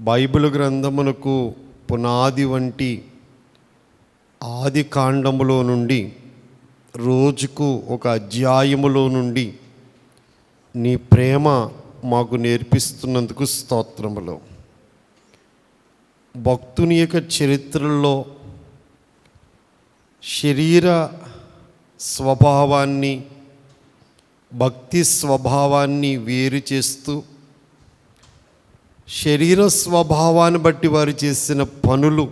Bible గ్రంథమునకు పునాది వంటి ఆది కాండములో నుండి రోజుకు ఒక అధ్యాయములో నుండి నీ ప్రేమ మాకు నేర్పిస్తున్నందుకు స్తోత్రములు. భక్తుని యొక్క చరిత్రలో శరీర స్వభావాన్ని భక్తి స్వభావాన్ని వేరు చేస్తూ శరీర స్వభావాన్ని బట్టి వారు చేసిన పనులు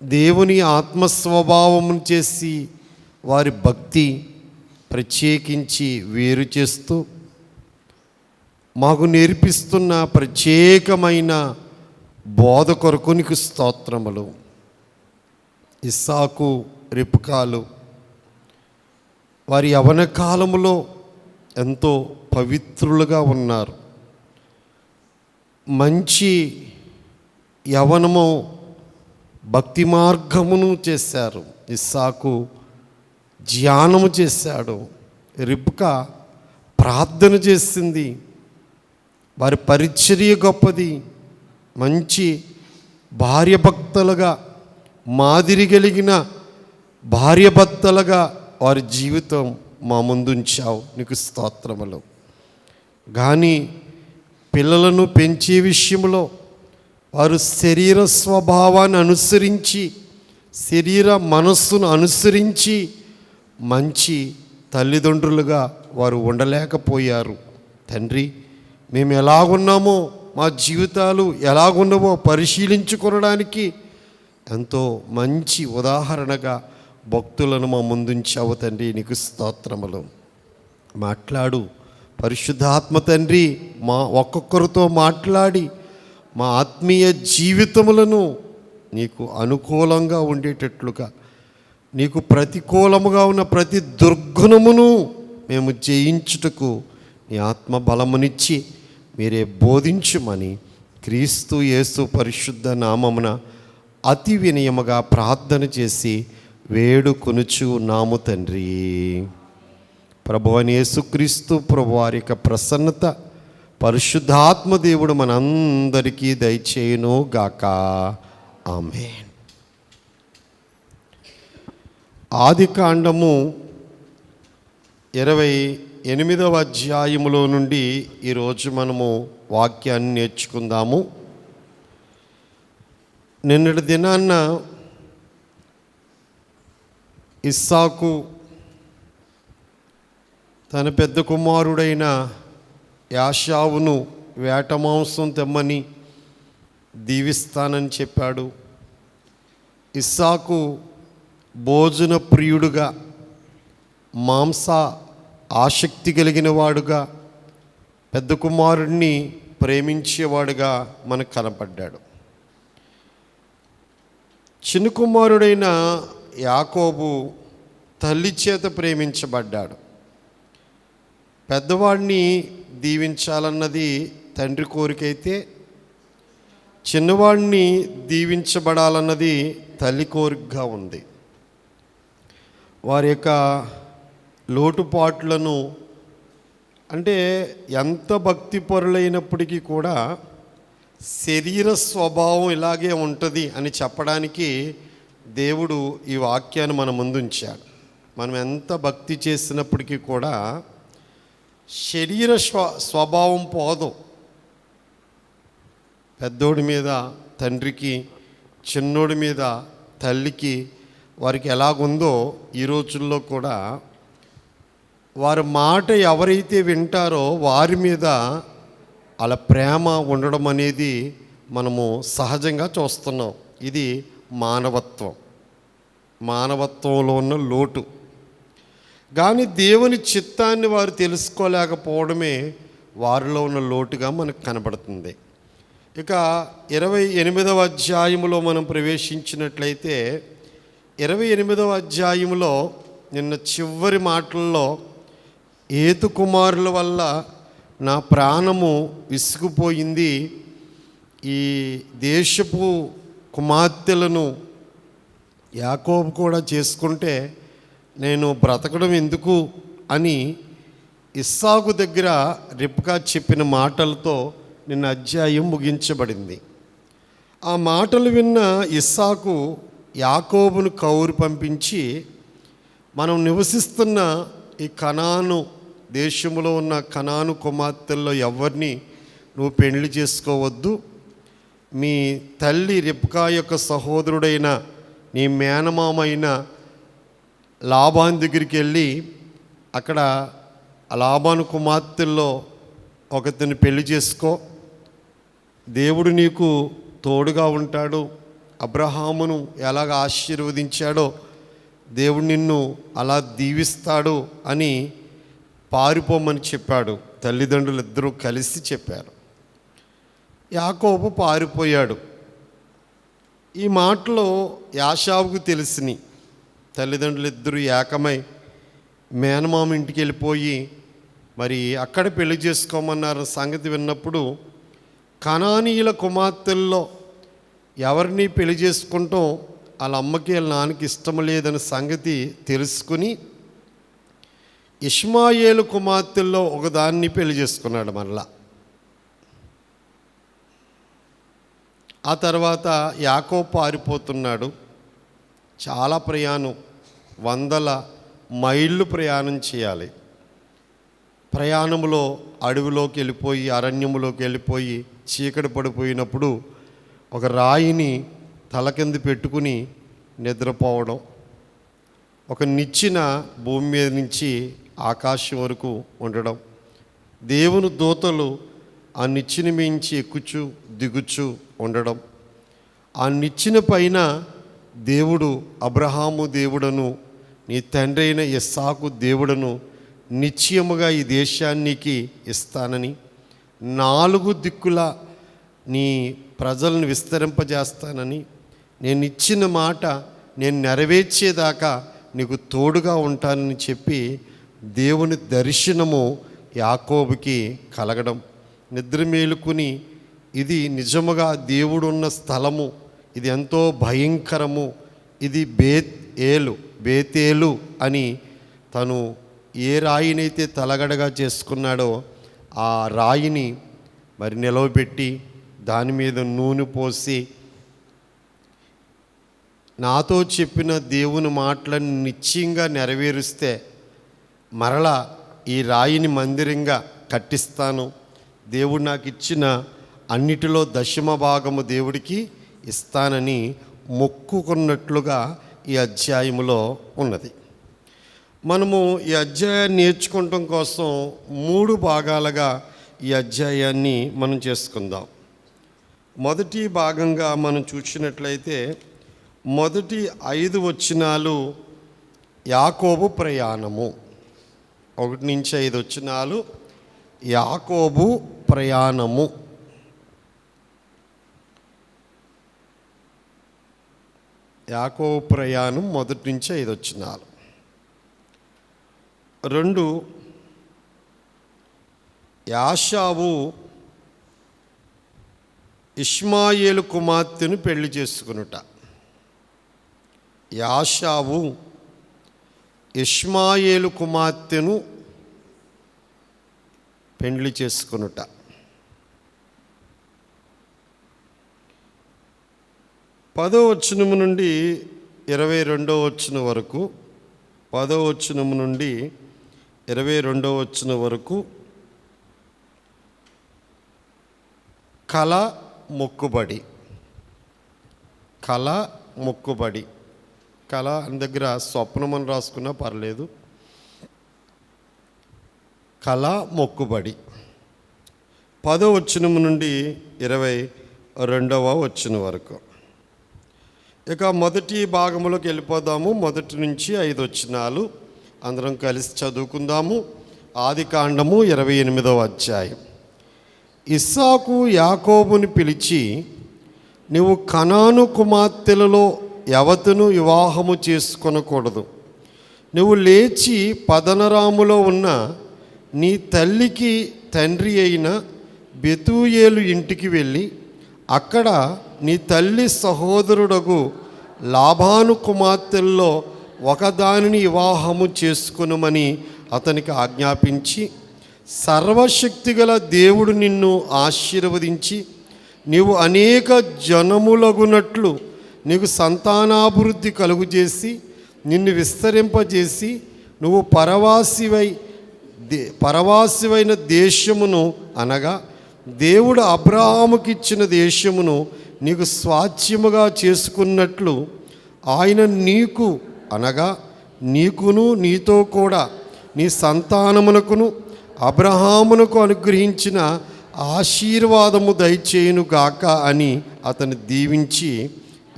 దేవుని ఆత్మస్వభావమును చేసి వారి భక్తి ప్రత్యేకించి వేరు చేస్తూ మాకు నేర్పిస్తున్న ప్రత్యేకమైన బోధ కొరకు నీకు స్తోత్రములు. ఇస్సాకు రిబ్కాలు వారి యవ్వన కాలములో ఎంతో పవిత్రులుగా ఉన్నారు. మంచి యవ్వనము భక్తి మార్గమును చేశారు. ఇస్సాకు ధ్యానము చేశాడు. రిబ్కా ప్రార్థన చేసింది. వారి పరిచర్య గొప్పది. మంచి భార్యభక్తులుగా మాదిరి కలిగిన భార్యభర్తలుగా వారి జీవితం మా ముందుంచావు, నీకు స్తోత్రములు. కానీ పిల్లలను పెంచే విషయంలో వారు శరీర స్వభావాన్ని అనుసరించి శరీర మనస్సును అనుసరించి మంచి తల్లిదండ్రులుగా వారు ఉండలేకపోయారు. తండ్రి, మేము ఎలాగున్నామో మా జీవితాలు ఎలాగున్నావో పరిశీలించుకోవడానికి ఎంతో మంచి ఉదాహరణగా భక్తులను మా ముందుంచావు తండ్రి, నీకు స్తోత్రములు. మాట్లాడు పరిశుద్ధాత్మ తండ్రి, మా ఒక్కొక్కరితో మాట్లాడి మా ఆత్మీయ జీవితములను నీకు అనుకూలంగా ఉండేటట్లుగా, నీకు ప్రతికూలముగా ఉన్న ప్రతి దుర్గుణమును మేము జయించుటకు నీ ఆత్మ బలమునిచ్చి మీరే బోధించుమని క్రీస్తు యేసు పరిశుద్ధ నామమున అతి వినయముగా ప్రార్థన చేసి వేడుకొనుచు నాము తండ్రి. ప్రభువైన యేసుక్రీస్తు ప్రభువారి యొక్క ప్రసన్నత పరిశుద్ధాత్మ దేవుడు మనందరికీ దయచేయును గాక. ఆమేన్. ఆది కాండము 28వ అధ్యాయములో నుండి ఈరోజు మనము వాక్యాన్ని నేర్చుకుందాము. నిన్నటి దినాన్న ఇస్సాకు తన పెద్ద కుమారుడైన యాషావును వేట మాంసం తెమ్మని దీవిస్తానని చెప్పాడు. ఇస్సాకు భోజన ప్రియుడుగా, మాంస ఆసక్తి కలిగిన వాడుగా, పెద్ద కుమారుడిని ప్రేమించేవాడుగా మనకు కనపడ్డాడు. చిన్న కుమారుడైన యాకోబు తల్లి చేత ప్రేమించబడ్డాడు. పెద్దవాడిని దీవించాలన్నది తండ్రి కోరికైతే చిన్నవాడిని దీవించబడాలన్నది తల్లి కోరికగా ఉంది. వారి యొక్క లోటుపాట్లను, అంటే ఎంత భక్తి పరులైనప్పటికీ కూడా శరీర స్వభావం ఇలాగే ఉంటుంది అని చెప్పడానికి దేవుడు ఈ వాక్యాన్ని మన ముందు ఉంచాడు. మనం ఎంత భక్తి చేసినప్పటికీ కూడా శరీర స్వభావం పోదు. పెద్దోడి మీద తండ్రికి, చిన్నోడి మీద తల్లికి వారికి ఎలాగుందో ఈ రోజుల్లో కూడా వారి మాట ఎవరైతే వింటారో వారి మీద అలా ప్రేమ ఉండడం అనేది మనము సహజంగా చూస్తున్నాం. ఇది మానవత్వంలో ఉన్న లోటు. కానీ దేవుని చిత్తాన్ని వారు తెలుసుకోలేకపోవడమే వారిలో ఉన్న లోటుగా మనకు కనబడుతుంది. ఇక 28వ అధ్యాయములో మనం ప్రవేశించినట్లయితే 28వ అధ్యాయములో నిన్న చివరి మాటల్లో ఏతు కుమారుల వల్ల నా ప్రాణము విసిగిపోయింది, ఈ దేశపు కుమార్తెలను యాకోబు కూడా చేసుకుంటే నేను బ్రతకడం ఎందుకు అని ఇస్సాకు దగ్గర రిబ్కా చెప్పిన మాటలతో నిన్న అధ్యాయం ముగించబడింది. ఆ మాటలు విన్న ఇస్సాకు యాకోబును కౌరు పంపించి, మనం నివసిస్తున్న ఈ కనాను దేశంలో ఉన్న కనాను కుమార్తెల్లో ఎవరిని నువ్వు పెళ్లి చేసుకోవద్దు. మీ తల్లి రిబ్కా యొక్క సహోదరుడైన నీ మేనమామైన లాబాను దగ్గరికి వెళ్ళి అక్కడ లాబాను కుమార్తెల్లో ఒకరిని పెళ్లి చేసుకో. దేవుడు నీకు తోడుగా ఉంటాడు. అబ్రహామును ఎలాగ ఆశీర్వదించాడో దేవుడు నిన్ను అలా దీవిస్తాడు అని పారిపోమని చెప్పాడు. తల్లిదండ్రులు ఇద్దరూ కలిసి చెప్పారు. యాకోబు పారిపోయాడు. ఈ మాటలో యాషావుకు తెలిసిని. తల్లిదండ్రులు ఇద్దరు ఏకమై మేనమామ ఇంటికి వెళ్ళిపోయి మరి అక్కడ పెళ్లి చేసుకోమన్నారు సంగతి విన్నప్పుడు, కనానీయుల కుమార్తెల్లో ఎవరిని పెళ్లి చేసుకుంటాం వాళ్ళ అమ్మకి వాళ్ళ నాన్నకి ఇష్టం లేదని సంగతి తెలుసుకుని ఇష్మాయేలు కుమార్తెల్లో ఒకదాన్ని పెళ్లి చేసుకున్నాడు మరలా. ఆ తర్వాత యాకోబు పారిపోతున్నాడు. చాలా ప్రయాణం, 100 మైళ్ళు ప్రయాణం చేయాలి. ప్రయాణంలో అడవిలోకి వెళ్ళిపోయి అరణ్యములోకి వెళ్ళిపోయి చీకటి పడిపోయినప్పుడు ఒక రాయిని తల కింద పెట్టుకుని నిద్రపోవడం, ఒక నిచ్చెన భూమి మీద నుంచి ఆకాశం వరకు ఉండడం, దేవుని దూతలు ఆ నిచ్చెన మించి ఎక్కుచు దిగుచు ఉండడం, ఆ నిచ్చెన పైన దేవుడు అబ్రహాము దేవుడను నీ తండ్రి అయిన ఇస్సాకు దేవుడను నిశ్చయముగా ఈ దేశానికి ఇస్తానని, 4 దిక్కుల నీ ప్రజలను విస్తరింపజేస్తానని, నేను ఇచ్చిన మాట నేను నెరవేర్చేదాకా నీకు తోడుగా ఉంటానని చెప్పి దేవుని దర్శనము యాకోబుకి కలగడం, నిద్ర మేలుకుని ఇది నిజముగా దేవుడున్న స్థలము, ఇది ఎంతో భయంకరము, ఇది బేతేలు అని తను ఏ రాయినైతే తలగడగా చేసుకున్నాడో ఆ రాయిని మరి నిలవబెట్టి దాని మీద నూనె పోసి, నాతో చెప్పిన దేవుని మాటలను నిశ్చయంగా నెరవేరుస్తే మరలా ఈ రాయిని మందిరంగా కట్టిస్తాను, దేవుడు నాకు ఇచ్చిన అన్నిటిలో 10వ భాగము దేవుడికి ఇస్తానని మొక్కుకున్నట్లుగా ఈ అధ్యాయములో ఉన్నది. మనము ఈ అధ్యాయాన్ని నేర్చుకోవటం కోసం 3 భాగాలుగా ఈ అధ్యాయాన్ని మనం చేసుకుందాం. మొదటి భాగంగా మనం చూసినట్లయితే మొదటి 5 వచనాలు యాకోబు ప్రయాణము, 1 నుంచి 5 వచనాలు యాకోబు ప్రయాణము. యాకోబు ప్రయాణం 1 నుంచి 5 వచనాలు. 2 యాషావు ఇష్మాయేలు కుమార్తెను పెళ్లి చేసుకునుట. యాషావు ఇష్మాయేలు కుమార్తెను పెళ్లి చేసుకునుట. 10వ వచనం నుండి 22వ వచనం వరకు, 10వ వచనం నుండి 22వ వచనం వరకు కళ మొక్కుబడి. కళ మొక్కుబడి, కళ అని దగ్గర స్వప్నం అని రాసుకున్నా పర్లేదు. కళ మొక్కుబడి 10వ వచనం నుండి 22వ వచనం వరకు. ఇక మొదటి భాగంలోకి వెళ్ళిపోదాము. 1 నుంచి 5 వచనాలు అందరం కలిసి చదువుకుందాము. ఆదికాండము 28వ అధ్యాయం. ఇస్సాకు యాకోబుని పిలిచి, నీవు కనాను కుమార్తెలలో ఎవతను వివాహము చేసుకొనకూడదు. నువ్వు లేచి పదనరాములో ఉన్న నీ తల్లికి తండ్రి అయిన బెతూయేలు ఇంటికి వెళ్ళి అక్కడ నీ తల్లి సహోదరుడగు లాబాను కుమార్తెల్లో ఒకదానిని వివాహము చేసుకొనుమని అతనికి ఆజ్ఞాపించి సర్వశక్తిగల దేవుడు నిన్ను ఆశీర్వదించి నీవు అనేక జనములగునట్లు నీకు సంతానాభివృద్ధి కలుగుచేసి నిన్ను విస్తరింపజేసి నువ్వు పరవాసివైన దేశమును అనగా దేవుడు అబ్రహాముకిచ్చిన దేశమును నీకు స్వాస్థ్యముగా చేసుకున్నట్లు ఆయన నీకు అనగా నీకును నీతో కూడా నీ సంతానమునకును అబ్రహామునకు అనుగ్రహించిన ఆశీర్వాదము దయచేయునుగాక అని అతను దీవించి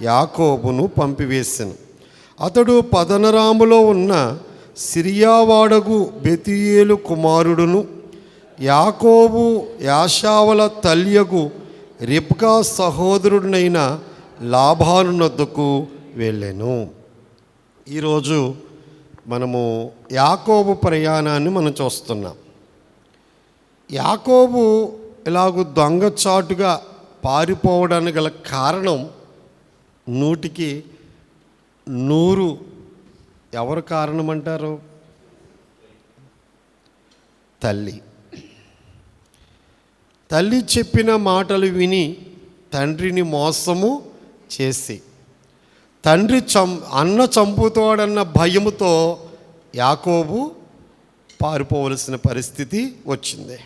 యాకోబును పంపివేసెను. అతడు పదనరాములో ఉన్న సిరియావాడగు బెతూయేలు కుమారుడును యాకోబు యాషావల తల్యగు రిబ్కా సహోదరుడినైన లాబానునొద్దకు వెళ్ళెను. ఈరోజు మనము యాకోబు ప్రయాణాన్ని మనం చూస్తున్నాం. యాకోబు ఇలాగూ దొంగచాటుగా పారిపోవడానికి గల కారణం 100కి 100 ఎవరు కారణమంటారు? తల్లి చెప్పిన మాటలు విని తండ్రిని మోసము చేసి తండ్రి అన్న చంపుతాడన్న భయముతో యాకోబు పారిపోవలసిన పరిస్థితి వచ్చింది.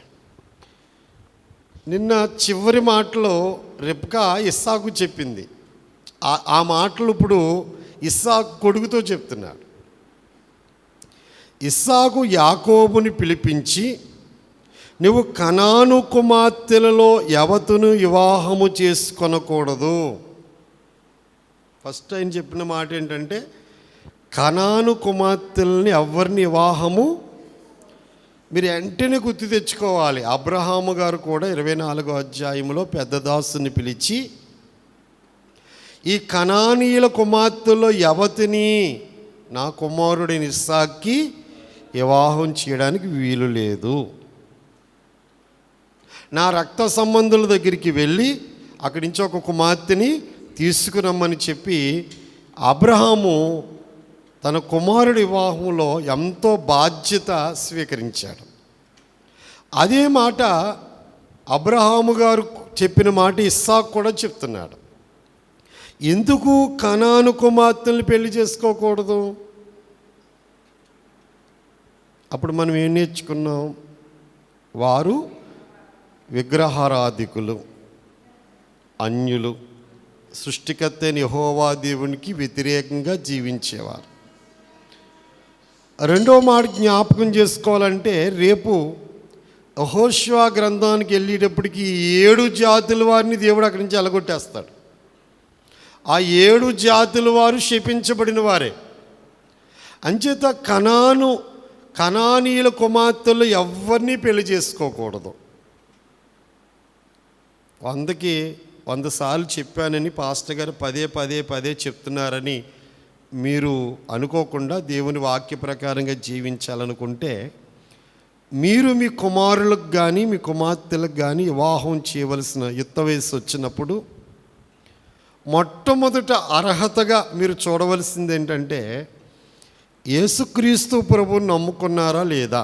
నిన్న చివరి మాటలో రిబ్కా ఇస్సాకు చెప్పింది. ఆ మాటలు ఇప్పుడు ఇస్సాకు కొడుకుతో చెప్తున్నాడు. ఇస్సాకు యాకోబుని పిలిపించి, నువ్వు కనాను కుమార్తెలలో ఎవతును వివాహము చేసుకొనకూడదు. ఫస్ట్ ఆయన చెప్పిన మాట ఏంటంటే, కనాను కుమార్తెలని ఎవరిని వివాహము మీరు వెంటనే గుర్తు తెచ్చుకోవాలి. అబ్రహాము గారు కూడా 24వ అధ్యాయంలో పెద్ద దాసుని పిలిచి, ఈ కనానీయుల కుమార్తెల్లో ఎవతిని నా కుమారుడైన ఇస్సాక్కి వివాహం చేయడానికి వీలు లేదు. నా రక్త సంబంధుల దగ్గరికి వెళ్ళి అక్కడి నుంచి ఒక కుమార్తెని తీసుకురమ్మని చెప్పి అబ్రహాము తన కుమారుడి వివాహంలో ఎంతో బాధ్యత స్వీకరించాడు. అదే మాట అబ్రహాము గారు చెప్పిన మాట ఇస్సాకు కూడా చెప్తున్నాడు. ఎందుకు కనాను కుమార్తెల్ని పెళ్లి చేసుకోకూడదు? అప్పుడు మనం ఏం నేర్చుకున్నాం? వారు విగ్రహారాధికులు, అన్యులు, సృష్టికర్త అయిన యెహోవా దేవునికి వ్యతిరేకంగా జీవించేవారు. రెండో మాట జ్ఞాపకం చేసుకోవాలంటే, రేపు యెహోషువ గ్రంథానికి వెళ్ళేటప్పటికి 7 జాతుల వారిని దేవుడు అక్కడి నుంచి ఎలగొట్టేస్తాడు. ఆ 7 జాతుల వారు శపించబడిన వారే. అంచేత కనానీయుల కుమార్తెలు ఎవరిని పెళ్లి చేసుకోకూడదు. 100కి 100 సార్లు చెప్పానని పాస్టర్ గారు పదే చెప్తున్నారని మీరు అనుకోకుండా దేవుని వాక్య ప్రకారంగా జీవించాలనుకుంటే, మీరు మీ కుమారులకు కానీ మీ కుమార్తెలకు కానీ వివాహం చేయవలసిన యుక్త వయసు వచ్చినప్పుడు మొట్టమొదట అర్హతగా మీరు చూడవలసింది ఏంటంటే, యేసుక్రీస్తు ప్రభువుని నమ్ముకున్నారా లేదా.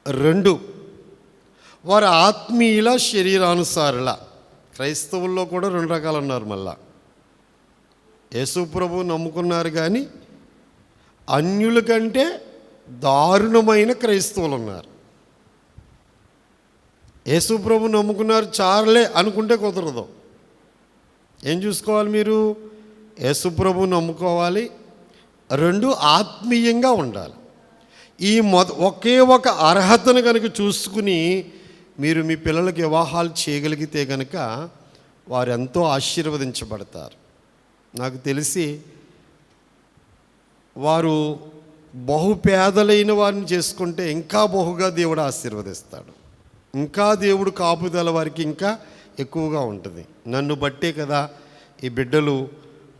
2, వారి ఆత్మీయుల శరీరానుసారుల. క్రైస్తవుల్లో కూడా 2 రకాలు ఉన్నారు. మళ్ళా యేసు ప్రభువు నమ్ముకున్నారు కానీ అన్యుల కంటే దారుణమైన క్రైస్తవులు ఉన్నారు. యేసు ప్రభు నమ్ముకున్నారు చాలే అనుకుంటే కుదరదు. ఏం చూసుకోవాలి? మీరు యేసు ప్రభు నమ్ముకోవాలి. 2, ఆత్మీయంగా ఉండాలి. ఈ ఒకే ఒక అర్హతను కనుక చూసుకుని మీరు మీ పిల్లలకి వివాహాలు చేయగలిగితే కనుక వారు ఎంతో ఆశీర్వదించబడతారు. నాకు తెలిసి వారు బహుపేదలైన వారిని చేసుకుంటే ఇంకా బహుగా దేవుడు ఆశీర్వదిస్తాడు. ఇంకా దేవుడు కాపుదల వారికి ఇంకా ఎక్కువగా ఉంటుంది. నన్ను బట్టే కదా ఈ బిడ్డలు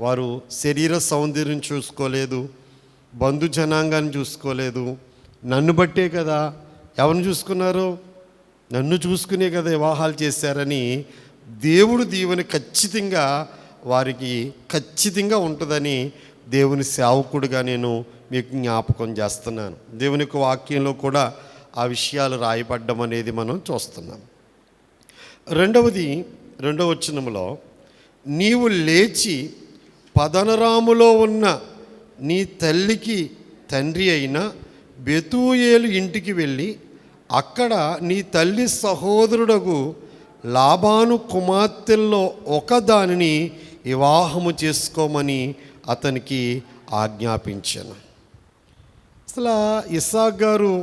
వారు శరీర సౌందర్యం చూసుకోలేదు, బంధు జనాంగాన్ని చూసుకోలేదు. నన్ను బట్టే కదా. ఎవరిని చూసుకున్నారు? నన్ను చూసుకునే కదా వివాహాలు చేశారని దేవుడు దీవెన ఖచ్చితంగా వారికి ఖచ్చితంగా ఉంటుందని దేవుని సేవకుడిగా నేను మీకు జ్ఞాపకం చేస్తున్నాను. దేవుని యొక్క వాక్యంలో కూడా ఆ విషయాలు రాయబడ్డం అనేది మనం చూస్తున్నాం. రెండవ వచనములో, నీవు లేచి పదనరాములో ఉన్న నీ తల్లికి తండ్రి అయిన బెతూయేలు ఇంటికి వెళ్ళి అక్కడ నీ తల్లి సహోదరుడగు లాబాను కుమార్తెల్లో ఒకదానిని వివాహము చేసుకోమని అతనికి ఆజ్ఞాపించాను. అసలు ఇస్సాకు గారు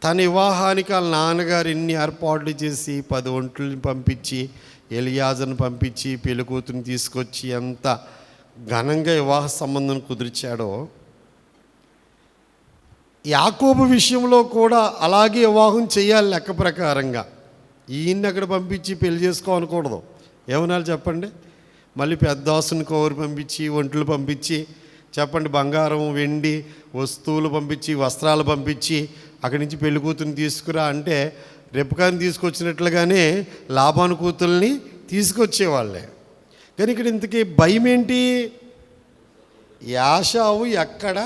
తన వివాహానికి వాళ్ళ నాన్నగారు ఎన్ని ఏర్పాట్లు చేసి 10 ఒంట్లని పంపించి ఎలియాజర్ని పంపించి పెళ్లి కూతురిని తీసుకొచ్చి ఎంత ఘనంగా వివాహ సంబంధం కుదిర్చాడో, యాకోబు విషయంలో కూడా అలాగే వివాహం చేయాలి లెక్క ప్రకారంగా. ఈయన్ని అక్కడ పంపించి పెళ్లి చేసుకోనకూడదు. ఏమనాలి చెప్పండి? మళ్ళీ పెద్దాసుని కోరి పంపించి ఒంట్లు పంపించి చెప్పండి, బంగారం వెండి వస్తువులు పంపించి వస్త్రాలు పంపించి అక్కడి నుంచి పెళ్లి కూతురిని తీసుకురా అంటే రెప్పకాని తీసుకొచ్చినట్లుగానే లాబాను కూతుల్ని తీసుకొచ్చేవాళ్ళే. కానీ ఇక్కడ ఇంతకీ భయం ఏంటి? యాషావు ఎక్కడ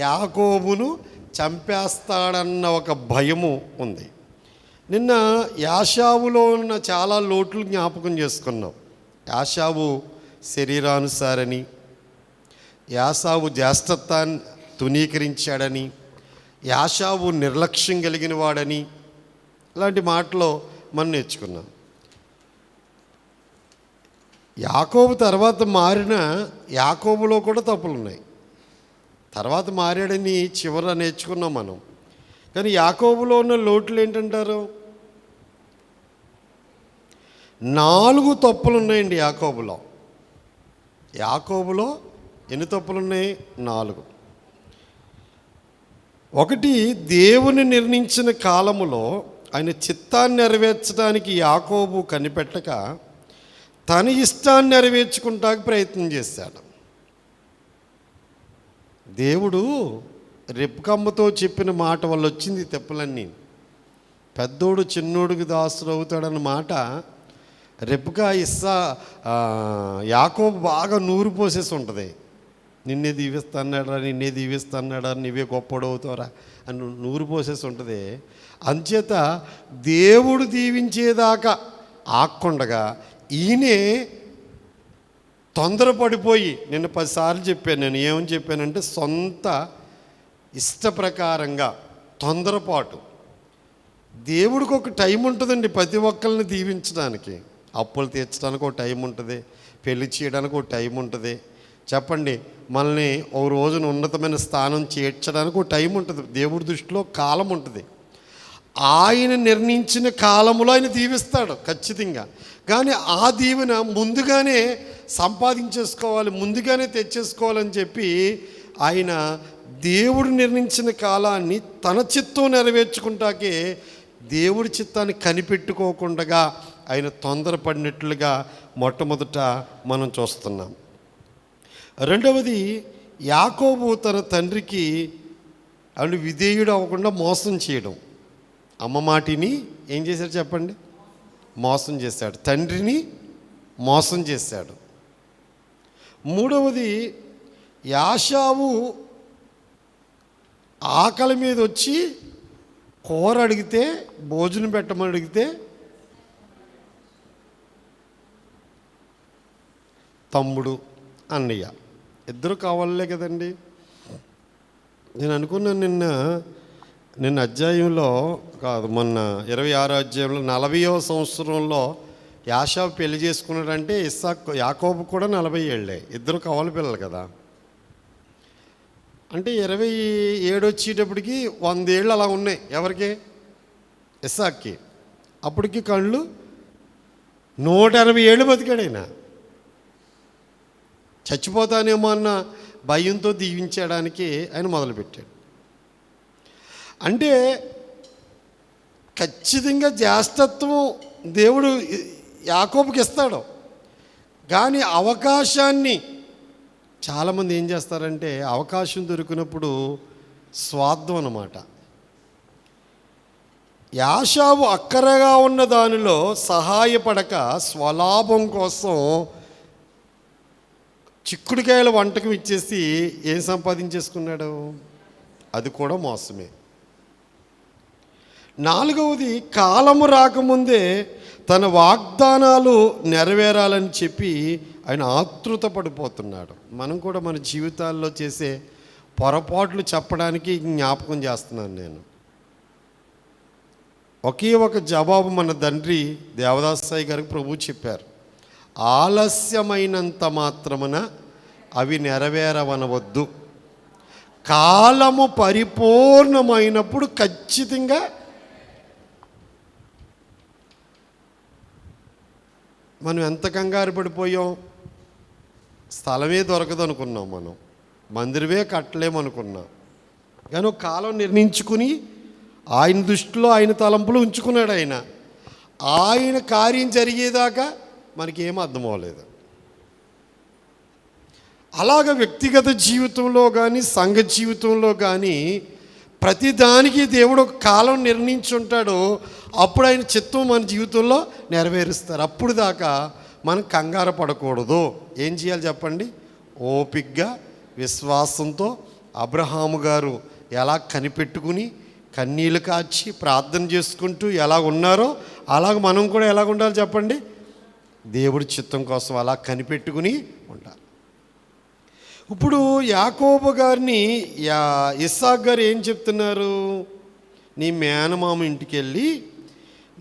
యాకోబును చంపేస్తాడన్న ఒక భయము ఉంది. నిన్న యాషావులో ఉన్న చాలా లోట్లు జ్ఞాపకం చేసుకున్నాం. యాషావు శరీరానుసారని, యాషావు జ్యేష్ఠత్వాన్ని తునీకరించాడని, యాషావు నిర్లక్ష్యం కలిగిన వాడని, ఇలాంటి మాటలు మనం నేర్చుకున్నాం. యాకోబు తర్వాత మారిన యాకోబులో కూడా తప్పులు ఉన్నాయి. తర్వాత మారాడని చివర నేర్చుకున్నాం మనం. కానీ యాకోబులో ఉన్న లోట్లు ఏంటంటారు? 4 తప్పులు ఉన్నాయండి యాకోబులో. యాకోబులో ఎన్ని తప్పులు ఉన్నాయి? 4. ఒకటి, దేవుని నిర్ణయించిన కాలములో ఆయన చిత్తాన్ని నెరవేర్చడానికి యాకోబు కనిపెట్టక తన ఇష్టాన్ని నెరవేర్చుకుంటానికి ప్రయత్నం చేశాడు. దేవుడు రెప్కమ్మతో చెప్పిన మాట వల్ల వచ్చింది తెప్పలన్నీ. పెద్దోడు చిన్నోడికి దాసుడు అవుతాడన్న మాట రెప్కా యాకోబు బాగా నూరు పోసేసి ఉంటుంది. నిన్నే దీవిస్తాన్నాడా, నిన్నే దీవిస్తాన్నాడా, నీవే గొప్పడవుతారా అని నూరు పోసేసి ఉంటుంది. అంచేత దేవుడు దీవించేదాకా ఆక్కుండగా ఈయనే తొందరపడిపోయి, నిన్న 10 సార్లు చెప్పాను. నేను ఏమని చెప్పానంటే సొంత ఇష్ట ప్రకారంగా తొందరపాటు. దేవుడికి ఒక టైం ఉంటుందండి ప్రతి ఒక్కరిని దీవించడానికి. అప్పులు తీర్చడానికి ఒక టైం ఉంటుంది, పెళ్లి చేయడానికి ఒక టైం ఉంటుంది. చెప్పండి, మనల్ని ఒక రోజున ఉన్నతమైన స్థానం చేర్చడానికి ఒక టైం ఉంటుంది. దేవుడి దృష్టిలో కాలం ఉంటుంది. ఆయన నిర్ణయించిన కాలంలో ఆయన దీవిస్తాడు ఖచ్చితంగా. కానీ ఆ దీవెన ముందుగానే సంపాదించేసుకోవాలి, ముందుగానే తెచ్చేసుకోవాలని చెప్పి ఆయన దేవుడు నిర్ణయించిన కాలాన్ని తన చిత్తం నెరవేర్చుకుంటాకే దేవుడి చిత్తాన్ని కనిపెట్టుకోకుండా ఆయన తొందరపడినట్లుగా మొట్టమొదట మనం చూస్తున్నాం. రెండవది, యాకోబు తన తండ్రికి అటు విధేయుడు అవ్వకుండా మోసం చేయడం. అమ్మ మాటిని ఏం చేశాడు చెప్పండి? మోసం చేశాడు. తండ్రిని మోసం చేశాడు. మూడవది, యాషావు ఆకలి మీద వచ్చి కూర అడిగితే, భోజనం పెట్టమని అడిగితే తమ్ముడు అన్నయ్య ఇద్దరు కావాలే కదండి. నేను అనుకున్నాను నిన్న అధ్యాయంలో కాదు, మొన్న 26వ అధ్యాయంలో 40వ సంవత్సరంలో యాషావు పెళ్లి చేసుకున్నాడంటే యాకోబు కూడా 40 ఏళ్ళే. ఇద్దరు కవల పిల్లలు కదా. అంటే 27 వచ్చేటప్పటికి 100 ఏళ్ళు అలా ఉన్నాయి. ఎవరికి? ఇస్సాక్కి. అప్పటికి కళ్ళు 180 ఏళ్ళు బతికాడైనా. చచ్చిపోతానేమో అన్న భయంతో దీవించడానికి ఆయన మొదలుపెట్టాడు. అంటే ఖచ్చితంగా జ్యేష్ఠత్వం దేవుడు యాకోబుకి ఇస్తాడు. కానీ అవకాశాన్ని చాలామంది ఏం చేస్తారంటే అవకాశం దొరికినప్పుడు స్వార్థం అన్నమాట. యాషావు అక్కరగా ఉన్న దానిలో సహాయపడక స్వలాభం కోసం చిక్కుడుకాయల వంటకం ఇచ్చేసి ఏం సంపాదించేసుకున్నాడు? అది కూడా మోసమే. నాలుగవది, కాలము రాకముందే తన వాగ్దానాలు నెరవేరాలని చెప్పి ఆయన ఆతృత పడిపోతున్నాడు. మనం కూడా మన జీవితాల్లో చేసే పొరపాట్లు చెప్పడానికి జ్ఞాపకం చేస్తున్నాను నేను. ఒకే ఒక జవాబు మన తండ్రి దేవదాసాయి గారికి ప్రభువు చెప్పారు, ఆలస్యమైనంత మాత్రమున అవి నెరవేరవనవద్దు, కాలము పరిపూర్ణమైనప్పుడు ఖచ్చితంగా. మనం ఎంత కంగారు పడిపోయాం, స్థలమే దొరకదు అనుకున్నాం, మనం మందిరమే కట్టలేమనుకున్నాం. కానీ ఒక కాలం నిర్ణయించుకుని ఆయన దృష్టిలో ఆయన తలంపులు ఉంచుకున్నాడు. ఆయన కార్యం జరిగేదాకా మనకేం అర్థం అవ్వలేదు. అలాగ వ్యక్తిగత జీవితంలో కానీ సంఘ జీవితంలో కానీ ప్రతిదానికి దేవుడు ఒక కాలం నిర్ణయించుంటాడు. అప్పుడు ఆయన చిత్తం మన జీవితంలో నెరవేరుస్తారు. అప్పుడు దాకా మనం కంగారు పడకూడదు. ఏం చేయాలి చెప్పండి? ఓపికగా విశ్వాసంతో అబ్రహాము గారు ఎలా కనిపెట్టుకుని కన్నీళ్ళు కాచి ప్రార్థన చేసుకుంటూ ఎలా ఉన్నారో అలాగ మనం కూడా ఎలాగ ఉండాలి చెప్పండి? దేవుడి చిత్తం కోసం అలా కనిపెట్టుకుని ఉండాలి. ఇప్పుడు యాకోబు గారిని ఇస్సాకు గారు ఏం చెప్తున్నారు? నీ మేనమామ ఇంటికి వెళ్ళి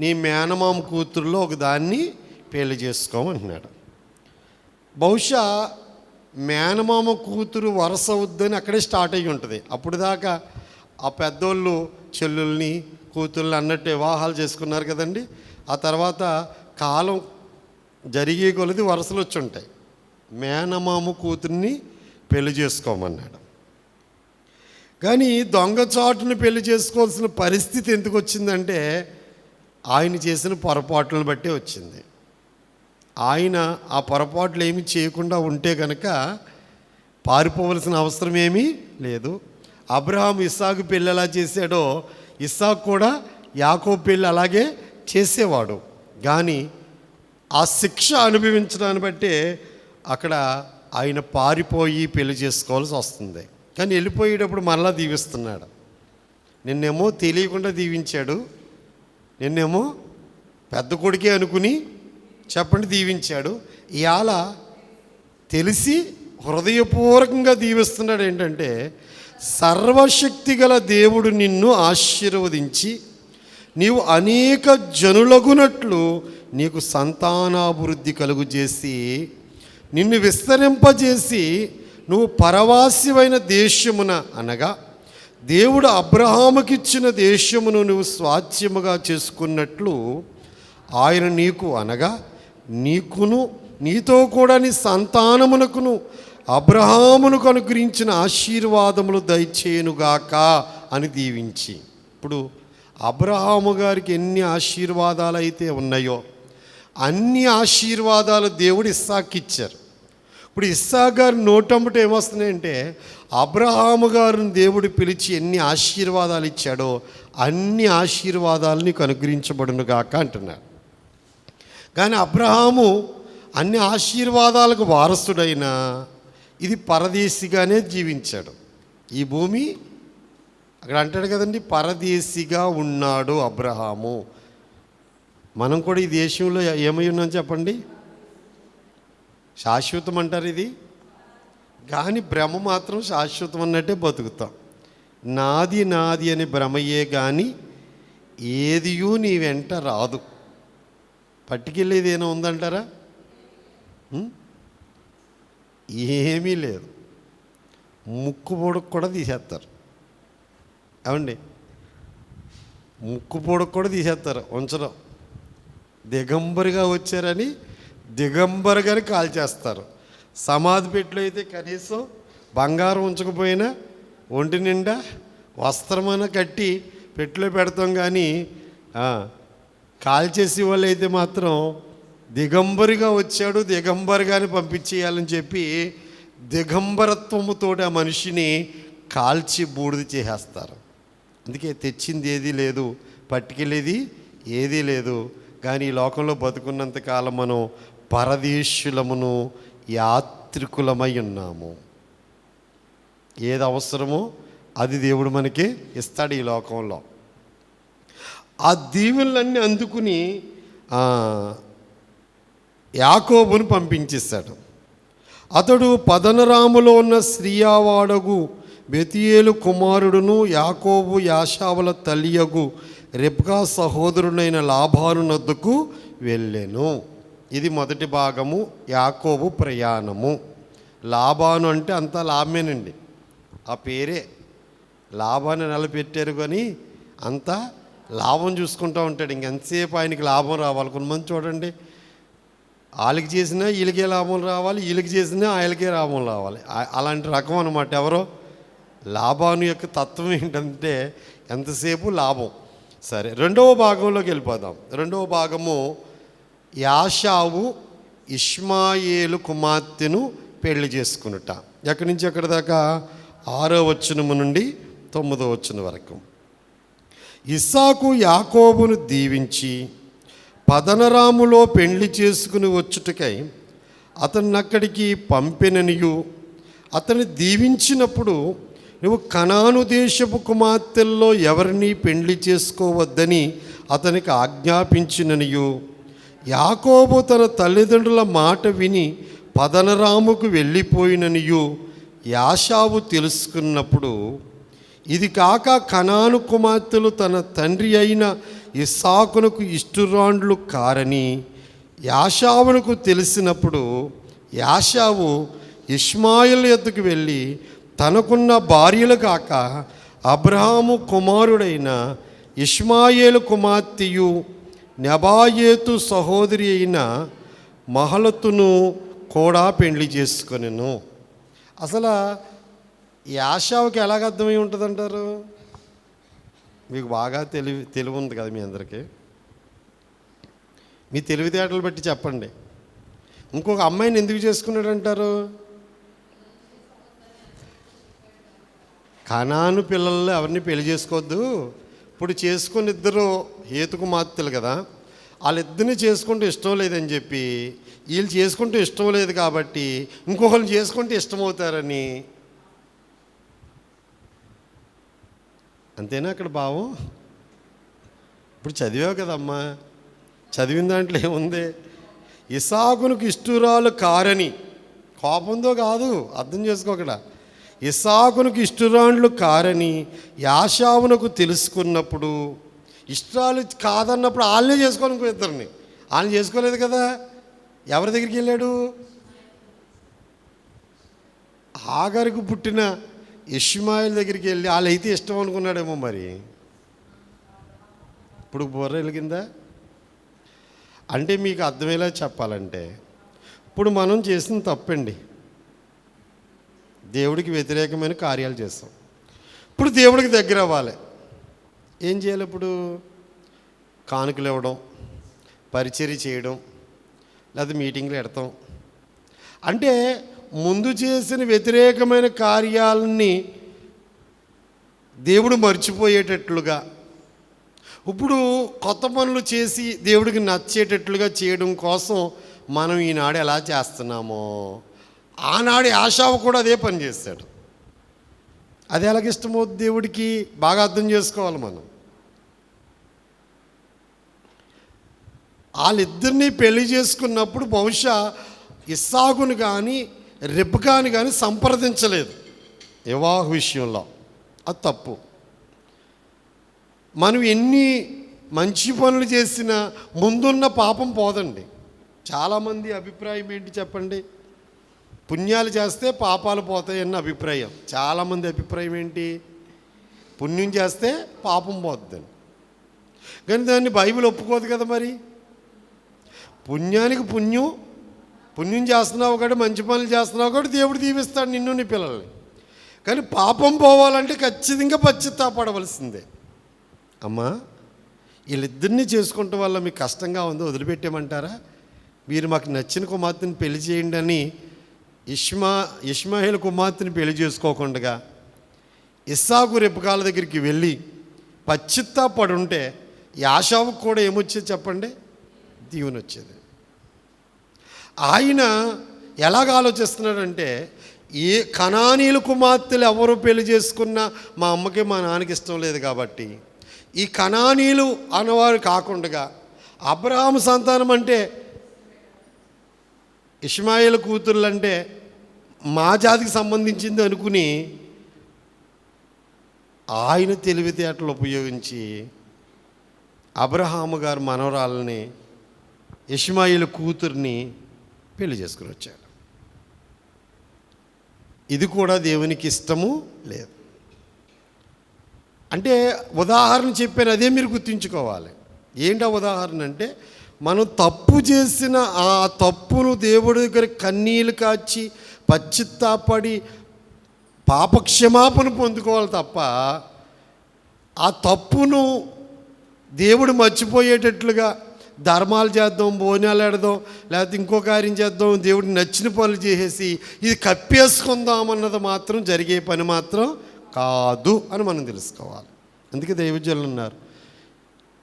నీ మేనమామ కూతురులో ఒక దాన్ని పెళ్లి చేసుకోమంటున్నాడు. బహుశా మేనమామ కూతురు వరస అవుద్దని అక్కడే స్టార్ట్ అయ్యి ఉంటుంది. అప్పుడు దాకా ఆ పెద్దోళ్ళు చెల్లుల్ని కూతుర్ని అన్నట్టు వివాహాలు చేసుకున్నారు కదండి. ఆ తర్వాత కాలం జరిగే కొలది వరుసలు వచ్చి ఉంటాయి. మేనమామ కూతుర్ని పెళ్లి చేసుకోమన్నాడు. కానీ దొంగచాటుని పెళ్లి చేసుకోవాల్సిన పరిస్థితి ఎందుకు వచ్చిందంటే ఆయన చేసిన పొరపాట్లను బట్టే వచ్చింది. ఆయన ఆ పొరపాట్లు ఏమి చేయకుండా ఉంటే కనుక పారిపోవలసిన అవసరం ఏమీ లేదు. అబ్రహాం ఇస్సాకు పెళ్ళి ఎలా చేశాడో ఇస్సాకు కూడా యాకోబు పెళ్ళి అలాగే చేసేవాడు. కానీ ఆ శిక్ష అనుభవించడాన్ని బట్టే అక్కడ ఆయన పారిపోయి పెళ్లి చేసుకోవాల్సి వస్తుంది. కానీ వెళ్ళిపోయేటప్పుడు మరలా దీవిస్తున్నాడు. నిన్నేమో తెలియకుండా దీవించాడు, నిన్నేమో పెద్ద కొడుకే అనుకుని చెప్పండి దీవించాడు. ఇవాళ తెలిసి హృదయపూర్వకంగా దీవిస్తున్నాడు. ఏంటంటే సర్వశక్తి గల దేవుడు నిన్ను ఆశీర్వదించి నీవు అనేక జనులగునట్లు నీకు సంతానాభివృద్ధి కలుగు చేసి నిన్ను విస్తరింపజేసి నువ్వు పరవాసివైన దేశమున అనగా దేవుడు అబ్రహాముకిచ్చిన దేశమును నువ్వు స్వాస్థ్యముగా చేసుకున్నట్లు ఆయన నీకు అనగా నీకును నీతో కూడా నీ సంతానమునకును అబ్రహామునకు అనుగ్రహించిన ఆశీర్వాదములు దయచేయునుగాక అని దీవించి. ఇప్పుడు అబ్రహాము గారికి ఎన్ని ఆశీర్వాదాలు అయితే ఉన్నాయో అన్ని ఆశీర్వాదాలు దేవుడు ఇస్సాకు ఇచ్చారు. ఇప్పుడు ఇస్సాకు గారు నోటమ్మట ఏమొస్తున్నాయంటే అబ్రహాము గారిని దేవుడు పిలిచి ఎన్ని ఆశీర్వాదాలు ఇచ్చాడో అన్ని ఆశీర్వాదాలు నీకు అనుగ్రహించబడునుగాక అంటున్నాడు. కానీ అబ్రహాము అన్ని ఆశీర్వాదాలకు వారసుడైనా ఇది పరదేశిగానే జీవించాడు. ఈ భూమి అక్కడ అంటాడు కదండి, పరదేశిగా ఉన్నాడు అబ్రహాము. మనం కూడా ఈ దేశంలో ఏమై ఉన్నాం చెప్పండి? శాశ్వతం అంటారు ఇది, కానీ భ్రమ మాత్రం శాశ్వతం అన్నట్టే బతుకుతాం. నాది నాది అనే భ్రమయే కానీ ఏదియూ నీ వెంట రాదు. పట్టుకెళ్ళేది ఏమైనా ఉందంటారా? ఏమీ లేదు. ముక్కు పొడకు కూడా తీసేస్తారు. ఏమండి, ముక్కు పొడకు కూడా తీసేస్తారు, ఉంచడం. దిగంబరిగా వచ్చారని దిగంబరిగాని కాల్చేస్తారు. సమాధి పెట్టులో అయితే కనీసం బంగారం ఉంచకపోయినా ఒంటి నిండా వస్త్రమైన కట్టి పెట్టులో పెడతాం. కానీ కాల్చేసి వాళ్ళు అయితే మాత్రం దిగంబరిగా వచ్చాడు, దిగంబరిగాని పంపించేయాలని చెప్పి దిగంబరత్వముతో ఆ మనిషిని కాల్చి బూడిద చేసేస్తారు. అందుకే తెచ్చింది ఏదీ లేదు, పట్టుకెళ్ళేది ఏదీ లేదు. కానీ ఈ లోకంలో బతుకున్నంతకాలం మనం పరదేశులమును యాత్రికులమై ఉన్నాము. ఏది అవసరమో అది దేవుడు మనకి ఇస్తాడు ఈ లోకంలో. ఆ దీవెనలన్నీ అందుకుని యాకోబును పంపించేశాడు. అతడు పదనరాములో ఉన్న శ్రీయావాడగు బెతియేలు కుమారుడును యాకోబు యాషావుల తల్లియగు రెబ్కా సహోదరునైన లాబాను నద్దుకు వెళ్ళెను. ఇది మొదటి భాగము, యాకోబు ప్రయాణము. లాబాను అంటే అంతా లాభమేనండి, ఆ పేరే లాభాన్ని నిలబెట్టారు, కానీ అంతా లాభం చూసుకుంటూ ఉంటాడు. ఇంకెంతసేపు ఆయనకి లాభం రావాలి. కొంతమంది చూడండి, వాళ్ళకి చేసినా వీళ్ళకే లాభం రావాలి, వీళ్ళకి చేసినా ఆయనకే లాభం రావాలి. అలాంటి రకం అన్నమాట. ఎవరో లాభాను యొక్క తత్వం ఏంటంటే ఎంతసేపు లాభం. సరే, రెండవ భాగంలోకి వెళ్ళిపోదాం. రెండవ భాగము యాషావు ఇష్మాయేలు కుమార్తెను పెళ్లి చేసుకునుట. ఎక్కడి నుంచి ఎక్కడి దాకా? 6వ వచనము నుండి 9వ వచనం వరకు. ఇస్సాకు యాకోబును దీవించి పదనరాములో పెళ్లి చేసుకుని వచ్చుటకై అతన్నక్కడికి పంపెననియు, అతన్ని దీవించినప్పుడు నువ్వు కనాను దేశపు కుమార్తెల్లో ఎవరిని పెళ్లి చేసుకోవద్దని అతనికి ఆజ్ఞాపించిననియు, యాకోబు తన తల్లిదండ్రుల మాట విని పదనరాముకు వెళ్ళిపోయిననియు యాషావు తెలుసుకున్నప్పుడు, ఇది కాక కనాను కుమార్తెలు తన తండ్రి అయిన ఇస్సాకునకు ఇష్టురాండ్లు కారని యాషావునకు తెలిసినప్పుడు, యాషావు ఇష్మాయేలు యొద్దకు వెళ్ళి తనకున్న భార్యలు కాక అబ్రహాము కుమారుడైన ఇష్మాయేలు కుమార్తెయు నెబాయేతు సహోదరి అయిన మహలతును కూడా పెళ్లి చేసుకొనెను. అసలు యాషావుకి ఎలాగ అర్థమై ఉంటుందంటారు? మీకు బాగా తెలివి ఉంది కదా మీ అందరికీ. మీ తెలివితేటలు బట్టి చెప్పండి. ఇంకొక అమ్మాయిని ఎందుకు చేసుకున్నాడు అంటారు? కనాను పిల్లల్లో ఎవరిని పెళ్లి చేసుకోవద్దు. ఇప్పుడు చేసుకుని ఇద్దరు హేతుకు మాత్రలు కదా, వాళ్ళిద్దరిని చేసుకుంటే ఇష్టం లేదని చెప్పి, వీళ్ళు చేసుకుంటే ఇష్టం లేదు కాబట్టి ఇంకొకరిని చేసుకుంటే ఇష్టమవుతారని. అంతేనా అక్కడ భావం? ఇప్పుడు చదివావు కదమ్మా, చదివిన దాంట్లో ఏముంది? ఇస్సాకునకు ఇష్టురాలు కారని, కోపంతో కాదు, అర్థం చేసుకో. అక్కడ ఇస్సాకునకు ఇష్టురాండ్లు కారని యాషావునకు తెలుసుకున్నప్పుడు, ఇష్టాలు కాదన్నప్పుడు వాళ్ళనే చేసుకోవాలి. ఇంకో ఇద్దరిని వాళ్ళని చేసుకోలేదు కదా. ఎవరి దగ్గరికి వెళ్ళాడు? ఆగరికి పుట్టిన ఇష్మాయిల్ దగ్గరికి వెళ్ళి వాళ్ళైతే ఇష్టం అనుకున్నాడేమో మరి. ఇప్పుడు బుర్ర వెలిగిందా? అంటే మీకు అర్థమయ్యేలా చెప్పాలంటే, ఇప్పుడు మనం చేసిన తప్పండి, దేవుడికి వ్యతిరేకమైన కార్యాలు చేస్తాం. ఇప్పుడు దేవుడికి దగ్గర అవ్వాలి. ఏం చేయాలి? ఇప్పుడు కానుకలు ఇవ్వడం, పరిచర్య చేయడం, లేదా మీటింగ్లు పెడతాం. అంటే ముందు చేసిన వ్యతిరేకమైన కార్యాలని దేవుడు మర్చిపోయేటట్లుగా ఇప్పుడు కొత్త పనులు చేసి దేవుడికి నచ్చేటట్లుగా చేయడం కోసం మనం ఈనాడు ఎలా చేస్తున్నామో ఆనాడు యాషావు కూడా అదే పని చేశాడు. అది ఎలాగిష్టమవుతుంది దేవుడికి? బాగా అర్థం చేసుకోవాలి మనం. వాళ్ళిద్దరినీ పెళ్లి చేసుకున్నప్పుడు బహుశా ఇస్సాకును కానీ రెబ్కాని కానీ సంప్రదించలేదు వివాహ విషయంలో. అది తప్పు. మనం ఎన్ని మంచి పనులు చేసినా ముందున్న పాపం పోదండి. చాలామంది అభిప్రాయం ఏంటి చెప్పండి? పుణ్యాలు చేస్తే పాపాలు పోతాయన్న అభిప్రాయం. చాలామంది అభిప్రాయం ఏంటి? పుణ్యం చేస్తే పాపం పోతుందని. కానీ దాన్ని బైబిల్ ఒప్పుకోదు కదా. మరి పుణ్యానికి పుణ్యం చేస్తున్నావు కాబట్టి, మంచి పనులు చేస్తున్నావు కాబట్టి దేవుడు దీవిస్తాడు నిన్ను, నీ పిల్లల్ని. కానీ పాపం పోవాలంటే ఖచ్చితంగా పశ్చాత్తాపడవలసిందే. అమ్మా, వీళ్ళిద్దరినీ చేసుకుంటే వల్ల మీకు కష్టంగా ఉందో వదిలిపెట్టేమంటారా? మీరు మాకు నచ్చిన కుమార్తెని పెళ్లి చేయండి అని ఇష్మాయేలు కుమార్తెని పెళ్లి చేసుకోకుండా ఇస్సాకు రెబ్కాల దగ్గరికి వెళ్ళి పశ్చాత్తాపడి ఉంటే యాషావుకు కూడా ఏమొచ్చేది చెప్పండి? దీవెన వచ్చేది. ఆయన ఎలాగ ఆలోచిస్తున్నాడంటే, ఏ కనానీయుల కుమార్తెలు ఎవరు పెళ్లి చేసుకున్నా మా అమ్మకి మా నాన్నకి ఇష్టం లేదు కాబట్టి ఈ కనానీలు అన్నవారు కాకుండా అబ్రహాము సంతానం అంటే ఇష్మాయేలు కూతుర్లు అంటే మా జాతికి సంబంధించింది అనుకుని ఆయన తెలివితేటలు ఉపయోగించి అబ్రహాము గారు మనవరాలని ఇష్మాయేలు కూతుర్ని పెళ్లి చేసుకుని వచ్చాడు. ఇది కూడా దేవునికి ఇష్టము లేదు. అంటే ఉదాహరణ చెప్పాను, అదే మీరు గుర్తుంచుకోవాలి. ఏంటా ఉదాహరణ అంటే, మనం తప్పు చేసిన ఆ తప్పును దేవుడి దగ్గర కన్నీళ్ళు కాచి పశ్చాత్తాపడి పాపక్షమాపణ పొందుకోవాలి తప్ప ఆ తప్పును దేవుడు మర్చిపోయేటట్లుగా ధర్మాలు చేద్దాం, భోజనాలు ఆడదాం, లేకపోతే ఇంకో కార్యం చేద్దాం, దేవుడికి నచ్చిన పనులు చేసేసి ఇది కప్పేసుకుందామన్నది మాత్రం జరిగే పని మాత్రం కాదు అని మనం తెలుసుకోవాలి. అందుకే దైవజనులు ఉన్నారు,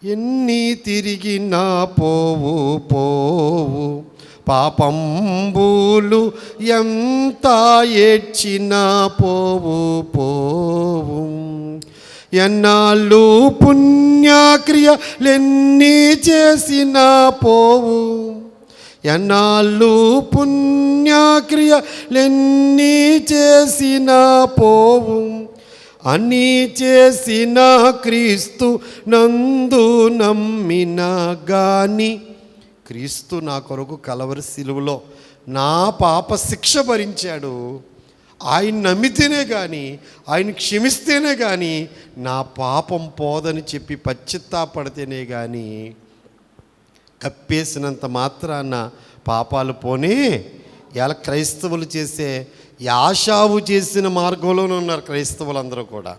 ఎన్ని తిరిగినా పోవు పోవు పాపంబులు ఎంత ఏడ్చినా పోవు పోవు, ఎన్నాళ్ళు పుణ్యక్రియలెన్ని చేసినా పోవు, ఎన్నాళ్ళు పుణ్యక్రియలెన్ని చేసినా పోవు, అన్నీ చేసిన క్రీస్తు నందు నమ్మిన గాని, క్రీస్తు నా కొరకు కలవరి సిలువలో నా పాప శిక్ష భరించాడు, ఆయన నమ్మితేనే కానీ, ఆయన క్షమిస్తేనే కానీ నా పాపం పోదని చెప్పి పశ్చాత్తాపడితేనే కానీ కప్పేసినంత మాత్రాన పాపాలు పోనీ. ఇలా క్రైస్తవులు చేసే యాషావు చేసిన మార్గంలోనే ఉన్నారు క్రైస్తవులందరూ కూడా.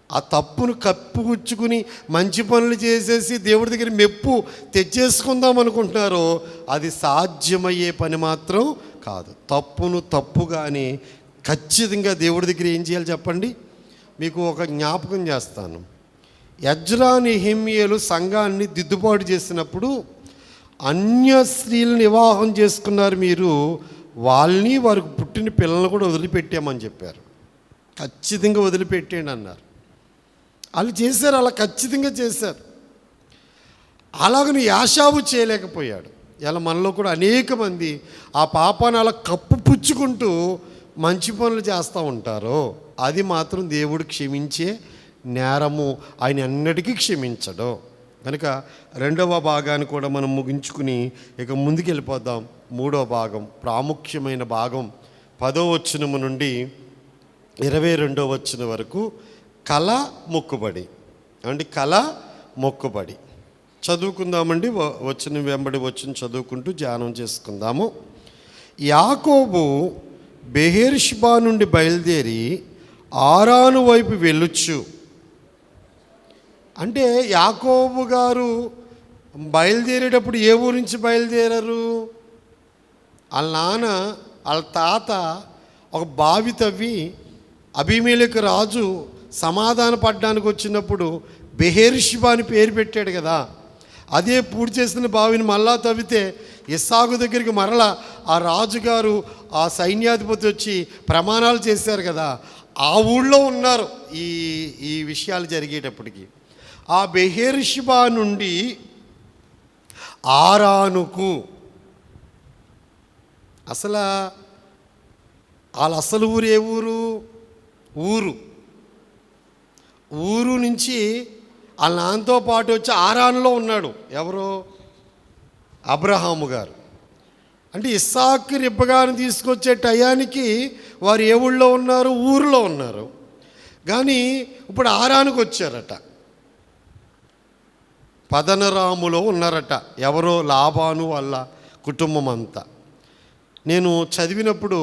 ఆ తప్పును కప్పుపుచ్చుకుని మంచి పనులు చేసేసి దేవుడి దగ్గర మెప్పు తెచ్చేసుకుందాం అనుకుంటున్నారో అది సాధ్యమయ్యే పని మాత్రం కాదు. తప్పును తప్పుగానే ఖచ్చితంగా దేవుడి దగ్గర ఏం చేయాలి చెప్పండి. మీకు ఒక జ్ఞాపకం చేస్తాను. ఎజ్రా నెహెమ్యాలు సంఘాన్ని దిద్దుబాటు చేసినప్పుడు అన్య స్త్రీలను వివాహం చేసుకున్నారు మీరు, వాళ్ళని వారికి పుట్టిన పిల్లలను కూడా వదిలిపెట్టామని చెప్పారు. ఖచ్చితంగా వదిలిపెట్టేయండి అన్నారు. వాళ్ళు చేశారు, అలా ఖచ్చితంగా చేశారు. అలాగని యాషావు చేయలేకపోయాడు. ఇలా మనలో కూడా అనేక మంది ఆ పాపాన్ని అలా కప్పు పుచ్చుకుంటూ మంచి పనులు చేస్తూ ఉంటారు. అది మాత్రం దేవుడు క్షమించే నేరము, ఆయన అన్నిటికీ క్షమించడు. కనుక రెండవ భాగాన్ని కూడా మనం ముగించుకుని ఇక ముందుకు వెళ్ళిపోదాం. మూడవ భాగం, ప్రాముఖ్యమైన భాగం, 10వ వచనము నుండి 22వ వచనం వరకు కళ మొక్కుబడి. అంటే కళ మొక్కుబడి చదువుకుందామండి. వచ్చిన వెంబడి వచ్చిన చదువుకుంటూ ధ్యానం చేసుకుందాము. యాకోబు బెహేర్షిబా నుండి బయలుదేరి ఆరాను వైపు వెళ్ళొచ్చు. అంటే యాకోబు గారు బయలుదేరేటప్పుడు ఏ ఊరు నుంచి బయలుదేరారు? వాళ్ళ నాన్న వాళ్ళ తాత ఒక బావి తవ్వి అబీమెలెకు రాజు సమాధాన పడ్డానికి వచ్చినప్పుడు బెహేర్షిబా అని పేరు పెట్టాడు కదా. అదే పూర్తి చేసిన బావిని మళ్ళా తవ్వితే ఇస్సాకు దగ్గరికి మరలా ఆ రాజుగారు ఆ సైన్యాధిపతి వచ్చి ప్రమాణాలు చేశారు కదా. ఆ ఊళ్ళో ఉన్నారు ఈ విషయాలు జరిగేటప్పటికి. ఆ బెహేర్షిబా నుండి ఆరానుకు, అసలు వాళ్ళ అసలు ఊరు ఏ ఊరు? ఊరు నుంచి వాళ్ళ నాన్నతో పాటు వచ్చి ఆరానులో ఉన్నాడు. ఎవరు? అబ్రహాము గారు. అంటే ఇస్సాకు రిబ్బగారిని తీసుకొచ్చే టయానికి వారు ఏ ఊళ్ళో ఉన్నారు? ఊరిలో ఉన్నారు. కానీ ఇప్పుడు ఆరానుకు వచ్చారట, పదనరాములో ఉన్నారట. ఎవరో లాబాను వాళ్ళ కుటుంబం అంతా. నేను చదివినప్పుడు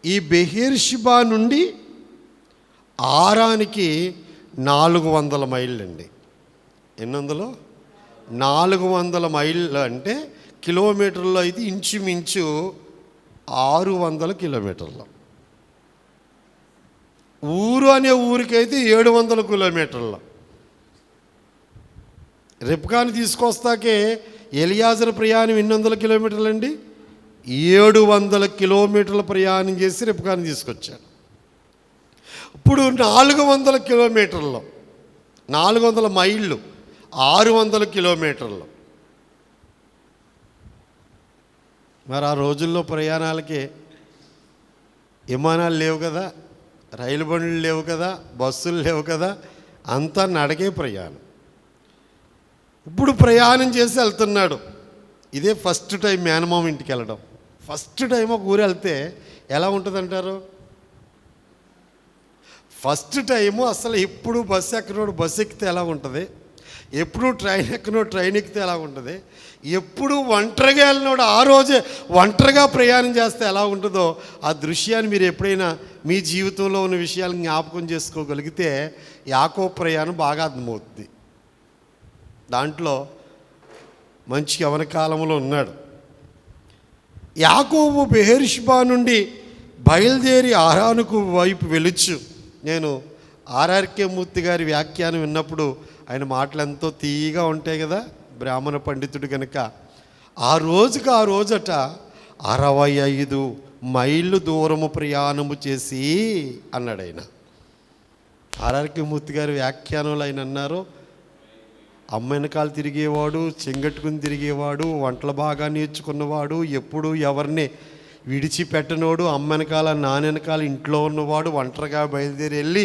ఈ బెహేర్షిబా నుండి ఆరానికి 400 మైళ్ళు అండి. ఎన్ని వందలు? 400 మైళ్ళు అంటే కిలోమీటర్లో అయితే ఇంచుమించు 600 కిలోమీటర్లు. ఊరు అనే ఊరికైతే 700 కిలోమీటర్లు. రిబ్కాని తీసుకొస్తాకే ఎలియాజరు ప్రయాణం 800 కిలోమీటర్లు అండి. 700 కిలోమీటర్ల ప్రయాణం చేసి రిబ్కాని తీసుకొచ్చాడు. ఇప్పుడు 400 కిలోమీటర్లు 400 మైళ్ళు, 600 కిలోమీటర్లు. మరి ఆ రోజుల్లో ప్రయాణాలకి విమానాలు లేవు కదా, రైలు బండ్లు లేవు కదా, బస్సులు లేవు కదా, అంతా నడకే ప్రయాణం. ఇప్పుడు ప్రయాణం చేసి వెళ్తున్నాడు. ఇదే ఫస్ట్ టైం మేనమామ ఇంటికి వెళ్ళడం. ఫస్ట్ టైం ఒక ఊరు వెళ్తే ఎలా ఉంటుందంటారు? ఫస్ట్ టైము అసలు ఎప్పుడు బస్సు ఎక్కనోడు బస్సు ఎక్కితే ఎలా ఉంటుంది, ఎప్పుడు ట్రైన్ ఎక్కనోడు ట్రైన్ ఎక్కితే ఎలా ఉంటుంది, ఎప్పుడు ఒంటరిగా వెళ్ళినోడు ఆ రోజే ఒంటరిగా ప్రయాణం చేస్తే ఎలా ఉంటుందో ఆ దృశ్యాన్ని మీరు ఎప్పుడైనా మీ జీవితంలో ఉన్న విషయాలు జ్ఞాపకం చేసుకోగలిగితే యాకోబు ప్రయాణం బాగా అర్థమవుతుంది. దాంట్లో మంచి యవన కాలంలో ఉన్నాడు. యాకోబు బెహెర్షిబా నుండి బయలుదేరి ఆరానుకు వైపు వెలుచు. నేను ఆర్ఆర్కే మూర్తి గారి వ్యాఖ్యానం విన్నప్పుడు ఆయన మాటలు ఎంతో తీయగా ఉంటాయి కదా, బ్రాహ్మణ పండితుడు కనుక. ఆ రోజట 65 మైళ్ళు దూరము ప్రయాణము చేసి అన్నాడు ఆయన. ఆర్ఆర్కే మూర్తి గారి వ్యాఖ్యానంలో ఆయన అన్నారు, అమ్మ వెనకాల తిరిగేవాడు, చెంగట్టుకుని తిరిగేవాడు, వంటలు బాగా నేర్చుకున్నవాడు, ఎప్పుడు ఎవరిని విడిచిపెట్టనోడు, అమ్మ వెనకాల నాన్న వెనకాల ఇంట్లో ఉన్నవాడు, ఒంటరిగా బయలుదేరి వెళ్ళి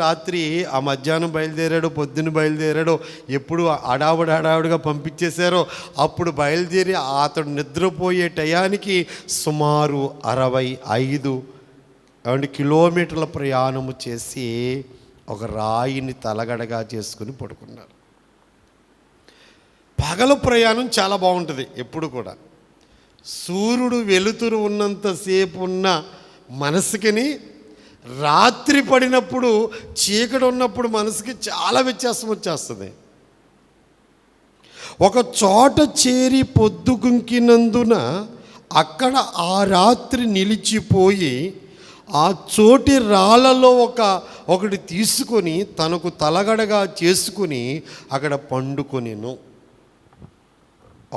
రాత్రి ఆ మధ్యాహ్నం బయలుదేరాడు, పొద్దున్న బయలుదేరాడు, ఎప్పుడు అడావుడిగా పంపించేశారో అప్పుడు బయలుదేరి అతడు నిద్రపోయే టయానికి సుమారు 65 కిలోమీటర్ల ప్రయాణము చేసి ఒక రాయిని తలగడగా చేసుకుని పడుకున్నారు. పగలు ప్రయాణం చాలా బాగుంటుంది ఎప్పుడు కూడా. సూర్యుడు వెలుతురు ఉన్నంతసేపు ఉన్న మనసుకిని రాత్రి పడినప్పుడు చీకటి ఉన్నప్పుడు మనసుకి చాలా వ్యత్యాసం వచ్చేస్తుంది. ఒక చోట చేరి పొద్దుగుంకినందున అక్కడ ఆ రాత్రి నిలిచిపోయి ఆ చోటి రాళ్ళలో ఒకటి తీసుకొని తనకు తలగడగా చేసుకుని అక్కడ పండుకొనెను.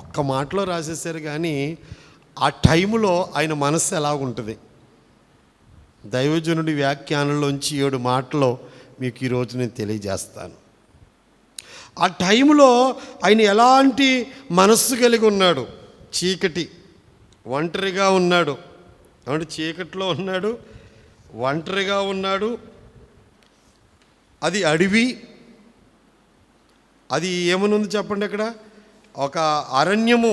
ఒక్క మాటలో రాసేసారు, కానీ ఆ టైంలో ఆయన మనస్సు ఎలా ఉంటుంది? దైవజనుడి వ్యాఖ్యానంలోంచి 7 మాటలో మీకు ఈరోజు నేను తెలియజేస్తాను. ఆ టైంలో ఆయన ఎలాంటి మనస్సు కలిగి ఉన్నాడు? చీకటి, ఒంటరిగా ఉన్నాడు. అంటే చీకటిలో ఉన్నాడు, ఒంటరిగా ఉన్నాడు. అది అడవి. అది ఏమనుంది చెప్పండి? అక్కడ ఒక అరణ్యము.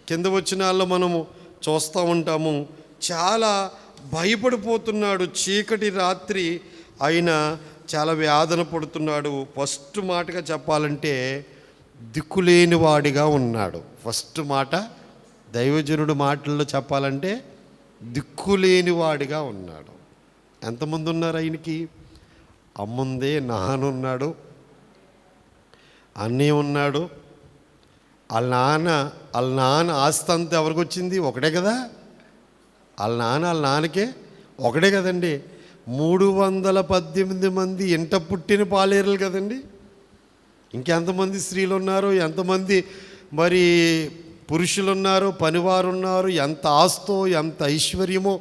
కింద వచనాల్లో మనము చూస్తూ ఉంటాము. చాలా భయపడిపోతున్నాడు. చీకటి రాత్రి ఆయన చాలా వేదన పడుతున్నాడు. ఫస్ట్ మాటగా చెప్పాలంటే దిక్కులేని వాడిగా ఉన్నాడు. ఫస్ట్ మాట దైవజనుడు మాటల్లో చెప్పాలంటే దిక్కులేని వాడిగా ఉన్నాడు. ఎంతమంది ఉన్నారు ఆయనకి? అమ్ముందే, నాన్నున్నాడు, అన్నయ్య ఉన్నాడు. వాళ్ళ నాన్న ఆస్తి అంతా ఎవరికి వచ్చింది? ఒకటే కదా. వాళ్ళ నాన్నకే ఒకటే కదండి. 318 మంది ఇంట పుట్టిన పాలేరులు కదండి. ఇంకెంతమంది స్త్రీలు ఉన్నారు, ఎంతమంది మరి పురుషులు ఉన్నారు, పనివారు ఉన్నారు, ఎంత ఆస్తో ఎంత ఐశ్వర్యమో.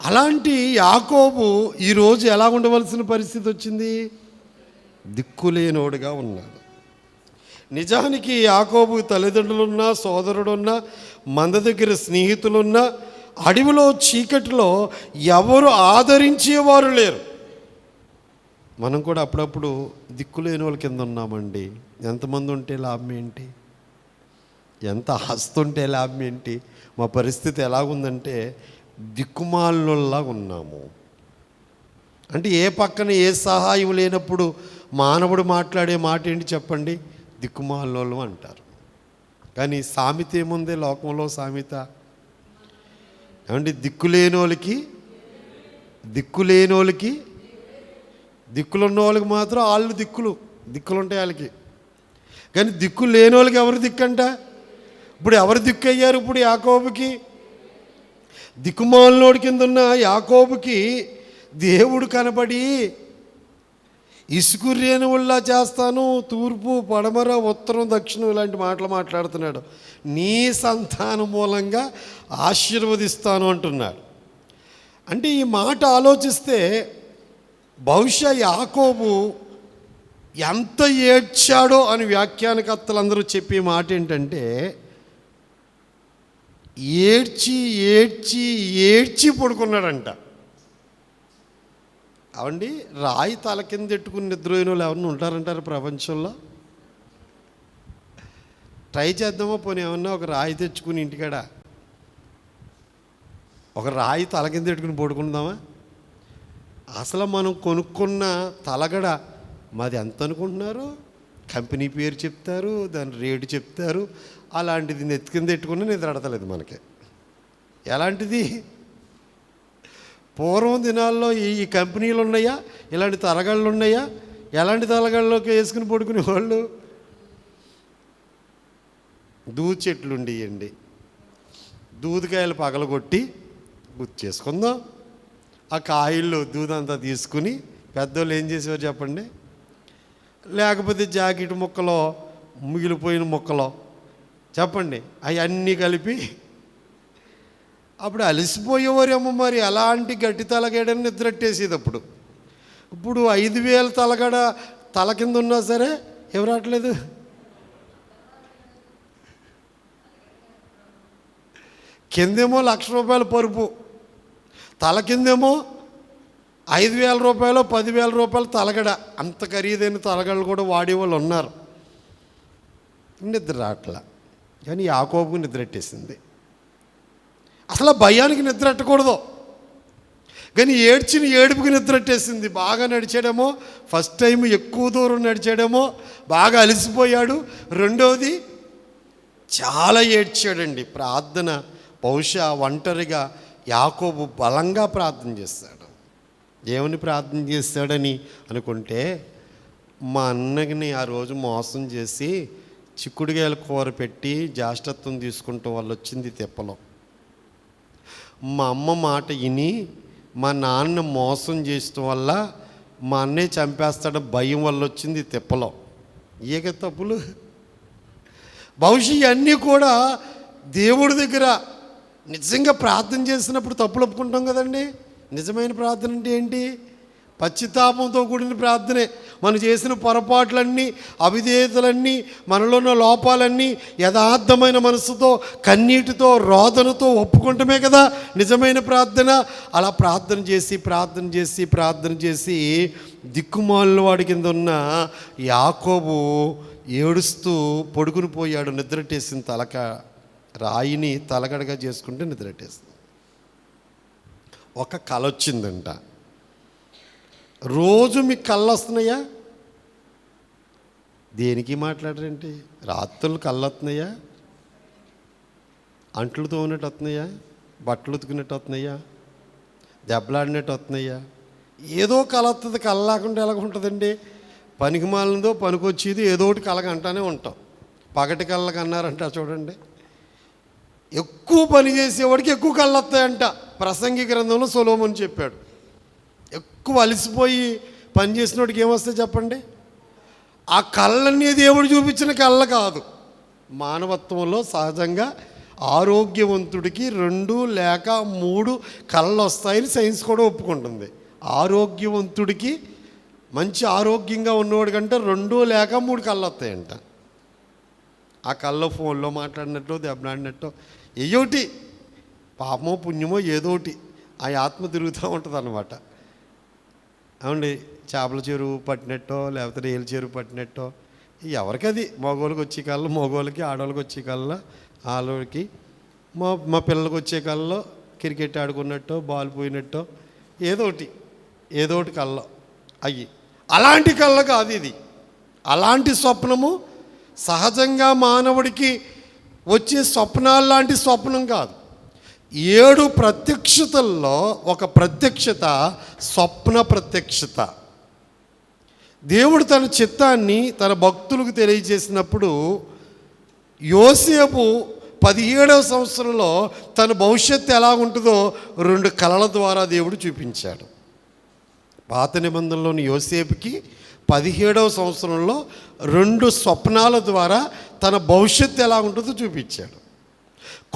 అలాంటి యాకోబు ఈరోజు ఎలా ఉండవలసిన పరిస్థితి వచ్చింది? దిక్కులేనోడుగా ఉన్నాడు. నిజానికి యాకోబు తల్లిదండ్రులున్నా, సోదరుడున్నా, మంద దగ్గర స్నేహితులున్నా, అడవిలో చీకటిలో ఎవరు ఆదరించేవారు లేరు. మనం కూడా అప్పుడప్పుడు దిక్కులేని వాళ్ళ కింద ఉన్నామండి. ఎంతమంది ఉంటే లాభం ఏంటి? ఎంత ఆస్తి ఉంటే లాభం ఏంటి? మా పరిస్థితి ఎలాగుందంటే దిక్కుమాలినోళ్ళలా ఉన్నాము. అంటే ఏ పక్కన ఏ సహాయం లేనప్పుడు మానవుడు మాట్లాడే మాట ఏంటి చెప్పండి? దిక్కుమాలినోళ్ళు అంటారు. కానీ సామెత ఏముంది లోకంలో? సామెత ఏమండి? దిక్కులేనోళ్ళకి దిక్కులున్న వాళ్ళకి మాత్రం వాళ్ళు దిక్కులు ఉంటాయి వాళ్ళకి. కానీ దిక్కు లేని వాళ్ళకి ఎవరు దిక్కంట? ఇప్పుడు ఎవరు దిక్కు అయ్యారు? ఇప్పుడు యాకోబుకి, దిక్కుమాలినోడి కింద ఉన్న యాకోబుకి దేవుడు కనబడి ఇసుకురేణువుల్లా చేస్తాను, తూర్పు పడమర ఉత్తరం దక్షిణం ఇలాంటి మాటలు మాట్లాడుతున్నాడు. నీ సంతానం మూలంగా ఆశీర్వదిస్తాను అంటున్నాడు. అంటే ఈ మాట ఆలోచిస్తే బహుశా యాకోబు ఎంత ఏడ్చాడో అని వ్యాఖ్యానకర్తలు అందరూ చెప్పే మాట ఏంటంటే, ఏడ్చి ఏడ్చి ఏడ్చి పడుకున్నాడంట. అవండి, రాయి తల కింద ఎట్టుకుని నిద్రపోయిన వాళ్ళు ఎవరన్నా ఉంటారంటారు ప్రపంచంలో? ట్రై చేద్దామో పోనీ, ఏమన్నా ఒక రాయి తెచ్చుకుని ఇంటికాడ ఒక రాయి తల కింద పెట్టుకుని పడుకుందామా? అసలు మనం కొనుక్కున్న తలగడ మాది ఎంత అనుకుంటున్నారు? కంపెనీ పేరు చెప్తారు, దాని రేటు చెప్తారు. అలాంటిది నెత్తి కింద పెట్టుకున్నా నిద్ర అడతలేదు మనకి. ఎలాంటిది? పూర్వం దినాల్లో ఈ కంపెనీలు ఉన్నాయా? ఇలాంటి తలగళ్ళు ఉన్నాయా? ఎలాంటి తలగళ్ళలోకి వేసుకుని పడుకునే వాళ్ళు? దూది చెట్లు ఉండేయండి, దూదికాయలు పగలగొట్టి గుర్తు చేసుకుందాం. ఆ కాయల్లో దూదంతా తీసుకుని పెద్దోళ్ళు ఏం చేసేవారు చెప్పండి? లేకపోతే జాకెట్ ముక్కలో మిగిలిపోయిన ముక్కలో చెప్పండి అవన్నీ కలిపి అప్పుడు అలసిపోయేవారేమో. మరి అలాంటి గట్టి తలగడని నిద్రట్టేసేది అప్పుడు. ఇప్పుడు 5,000 తలగడ తల కింద ఉన్నా సరే ఎవరు రావట్లేదు. కిందేమో ₹1,00,000 పరుపు, తల కిందేమో 5,000 రూపాయలు 10,000 రూపాయలు తలగడ. అంత ఖరీదైన తలగడలు కూడా వాడేవాళ్ళు ఉన్నారు. నిద్ర రావట్లా. కానీ యాకోబుకు నిద్రెట్టేసింది. అసలు భయానికి నిద్ర ఎట్టకూడదు, కానీ ఏడ్చిన ఏడుపుకి నిద్రెట్టేసింది. బాగా నడిచాడేమో, ఫస్ట్ టైం ఎక్కువ దూరం నడిచాడేమో, బాగా అలసిపోయాడు. రెండవది చాలా ఏడ్చాడండి. ప్రార్థన బహుశా ఒంటరిగా యాకోబు బలంగా ప్రార్థన చేస్తాడు. ఏమని ప్రార్థన చేస్తాడని అనుకుంటే, మా అన్నని ఆ రోజు మోసం చేసి చిక్కుడుగాయల కూర పెట్టి జ్యేష్ఠత్వం తీసుకుంటాం వాళ్ళు వచ్చింది తిప్పలో. మా అమ్మ మాట విని మా నాన్న మోసం చేయటం వల్ల మా అన్నయ్య చంపేస్తాడు భయం వల్ల వచ్చింది తిప్పలో. ఏక తప్పులు బహుశా ఇవన్నీ కూడా దేవుడి దగ్గర నిజంగా ప్రార్థన చేసినప్పుడు తప్పులు ఒప్పుకుంటాం కదండి. నిజమైన ప్రార్థన అంటే ఏంటి? పశ్చాత్తాపంతో కూడిన ప్రార్థనే. మనం చేసిన పొరపాట్లన్నీ, అవిధేయతలన్నీ, మనలో ఉన్న లోపాలన్నీ యథార్థమైన మనసుతో, కన్నీటితో, రోదనతో ఒప్పుకుంటమే కదా నిజమైన ప్రార్థన. అలా ప్రార్థన చేసి ప్రార్థన చేసి ప్రార్థన చేసి దిక్కుమాలిన వాడి కింద ఉన్న యాకోబు ఏడుస్తూ పడుకుని పోయాడు. నిద్రట్టేసిన రాయిని తలగడగా చేసుకుంటే నిద్రట్టేస్తుంది. ఒక కల వచ్చిందంట. రోజు మీకు కళ్ళు వస్తున్నాయా? దేనికి మాట్లాడరేంటి? రాత్రులు కళ్ళు వస్తున్నాయా? అంట్లు తోమినట్టు వస్తున్నాయా? బట్టలు ఉతుకున్నట్టు వస్తున్నాయా? దెబ్బలాడినట్టు వస్తున్నాయా? ఏదో కళ వస్తుంది. కళ లేకుండా ఎలాగ ఉంటుందండి? పనికి మాలినదో పనికొచ్చేది ఏదో ఒకటి కళగా అంటానే ఉంటాం. పగటి కళ్ళకి అన్నారంట చూడండి. ఎక్కువ పని చేసేవాడికి ఎక్కువ కళ్ళు వస్తాయంట. ప్రసంగి గ్రంథంలో సొలొమోను చెప్పాడు. ఎక్కువ అలసిపోయి పని చేసినోడికి ఏమొస్తాయి చెప్పండి? ఆ కళ్ళన్నీ దేవుడు చూపించిన కళ్ళ కాదు. మానవత్వంలో సహజంగా ఆరోగ్యవంతుడికి 2 లేక 3 కళ్ళు వస్తాయని సైన్స్ కూడా ఒప్పుకుంటుంది. ఆరోగ్యవంతుడికి, మంచి ఆరోగ్యంగా ఉన్నవాడి కంటే 2 లేక 3 కళ్ళు వస్తాయంట. ఆ కళ్ళు ఫోన్లో మాట్లాడినట్టు, దెబ్బలాడినట్టు, ఏయోటి పాపమో పుణ్యమో ఏదోటి ఆ ఆత్మ తిరుగుతూ ఉంటుంది అన్నమాట. అవునండి, చేపల చెరువు పట్టినట్టో లేకపోతే రేలు చెరువు పట్టినట్టో ఎవరికది. మగవాళ్ళకి వచ్చే కళ్ళలో మగవాళ్ళకి, ఆడవాళ్ళకి వచ్చే కళ్ళలో ఆడవాళ్ళకి, మా పిల్లలకి వచ్చే కళ్ళలో క్రికెట్ ఆడుకున్నట్టో బాల్ పోయినట్టో ఏదోటి కళ్ళలో అయ్యి. అలాంటి కళ్ళ కాదు ఇది. అలాంటి స్వప్నము సహజంగా మానవుడికి వచ్చే స్వప్నాలు లాంటి స్వప్నం కాదు. 7 ప్రత్యక్షతల్లో ఒక ప్రత్యక్షత స్వప్న ప్రత్యక్షత. దేవుడు తన చిత్తాన్ని తన భక్తులకు తెలియజేసినప్పుడు యోసేపు 17వ సంవత్సరంలో తన భవిష్యత్తు ఎలా ఉంటుందో 2 కలల ద్వారా దేవుడు చూపించాడు. పాత నిబంధనలోని యోసేపుకి 17వ సంవత్సరంలో 2 స్వప్నాల ద్వారా తన భవిష్యత్తు ఎలా ఉంటుందో చూపించాడు.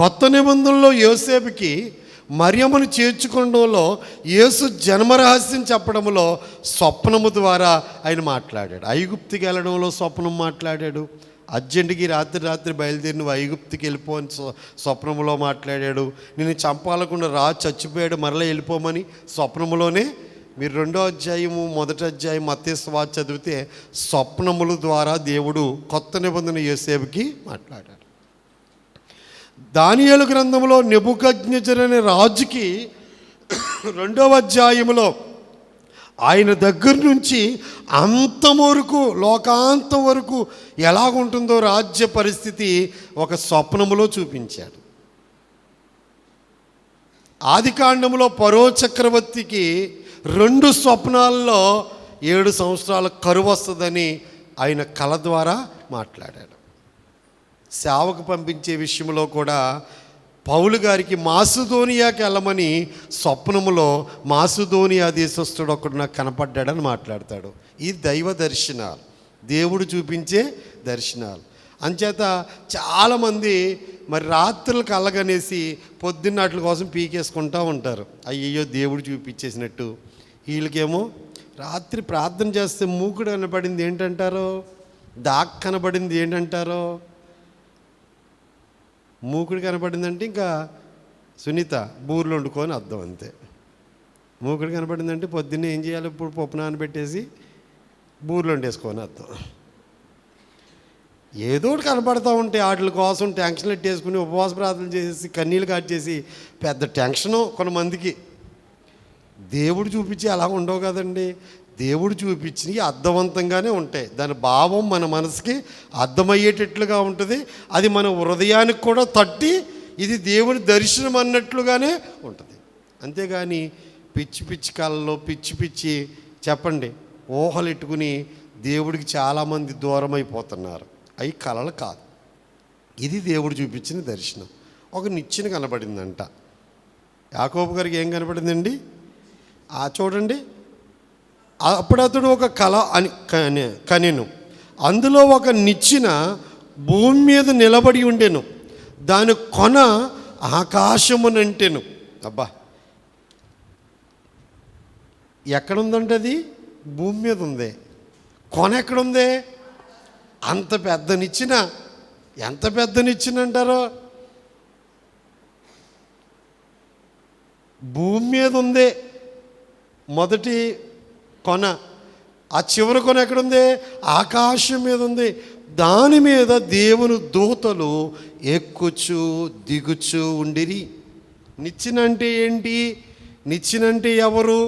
కొత్త నిబంధనలో యోసేపుకి మరియమ్మను చేర్చుకోవడంలో, యేసు జన్మరహస్యం చెప్పడంలో స్వప్నము ద్వారా ఆయన మాట్లాడాడు. ఐగుప్తికి వెళ్ళడంలో స్వప్నం మాట్లాడాడు. అర్జెంటుకి రాత్రి బయలుదేరి నువ్వు ఐగుప్తికి వెళ్ళిపో అని స్వప్నములో మాట్లాడాడు. నేను చంపాలకుండా చచ్చిపోయాడు, మరలా వెళ్ళిపోమని స్వప్నములోనే. మీరు 2వ అధ్యాయము 1వ అధ్యాయం మత్తయి సువార్త చదివితే స్వప్నముల ద్వారా దేవుడు కొత్త నిబంధన యోసేపుకి మాట్లాడాడు. దానియేలు గ్రంథంలో నెబుకద్నెజరు అనే రాజుకి 2వ అధ్యాయములో ఆయన దగ్గర నుంచి అంతం వరకు, లోకాంతం వరకు ఎలాగుంటుందో రాజ్య పరిస్థితి ఒక స్వప్నములో చూపించాడు. ఆదికాండములో ఫరో చక్రవర్తికి 2 స్వప్నాల్లో 7 సంవత్సరాల కరువు వస్తుందని ఆయన కళ ద్వారా మాట్లాడాడు. సేవకు పంపించే విషయంలో కూడా పౌలు గారికి మాసిదోనియాకి వెళ్ళమని స్వప్నములో మాసిదోనియా దేశస్థుడు ఒకడు నాకు కనపడ్డాడని మాట్లాడతాడు. ఈ దైవ దర్శనాలు, దేవుడు చూపించే దర్శనాలు. అంచేత చాలామంది మరి రాత్రులు కళ్ళగనేసి పొద్దున్న వాటి కోసం పీకేసుకుంటూ ఉంటారు. అయ్యయ్యో దేవుడు చూపించేసినట్టు. వీళ్ళకేమో రాత్రి ప్రార్థన చేస్తే మూకుడు కనబడింది ఏంటంటారో, దాక్ కనబడింది ఏంటంటారో. మూకుడు కనపడిందంటే ఇంకా సునీత బూర్లు వండుకొని అర్థం అంతే. మూకుడు కనపడిందంటే పొద్దున్నే ఏం చేయాలి, ఇప్పుడు పప్పు నానబెట్టేసి బూర్లు వండేసుకొని అర్థం. ఏదో ఒకటి కనపడతా ఉంటే వాటి కోసం టెన్షన్ ఎట్టేసుకుని ఉపవాస ప్రార్థన చేసి కన్నీళ్ళు కాచేసి పెద్ద టెన్షను కొంతమందికి. దేవుడు చూపించి అలా ఉండవు కదండి. దేవుడు చూపించి అర్థవంతంగానే ఉంటాయి. దాని భావం మన మనసుకి అర్థమయ్యేటట్లుగా ఉంటుంది. అది మన హృదయానికి కూడా తట్టి ఇది దేవుని దర్శనం అన్నట్లుగానే ఉంటుంది. అంతేగాని పిచ్చి పిచ్చి కళలో పిచ్చి చెప్పండి ఊహలు ఎట్టుకుని దేవుడికి చాలామంది దూరం అయిపోతున్నారు. అవి కళలు కాదు, ఇది దేవుడు చూపించిన దర్శనం. ఒక నిచ్చెన కనబడిందంట. యాకోబు గారికి ఏం కనబడిందండి? చూడండి, అప్పుడు అతడు ఒక కళ అని కనెను. అందులో ఒక నిచ్చెన భూమి మీద నిలబడి ఉండెను, దాని కొన ఆకాశమునంటెను. అబ్బా, ఎక్కడుందంటే అది భూమి మీద ఉంది. కొన ఎక్కడుంది? అంత పెద్ద నిచ్చెన. ఎంత పెద్ద నిచ్చెన అంటారో, భూమి మీద ఉంది మొదటి కొన. ఆ చివరి కొన ఎక్కడుంది? ఆకాశం మీద ఉంది. దాని మీద దేవుని దూతలు ఎక్కుచు దిగుచు ఉండిరి. నిచ్చెన అంటే ఏంటి? నిచ్చెన అంటే ఎవరు?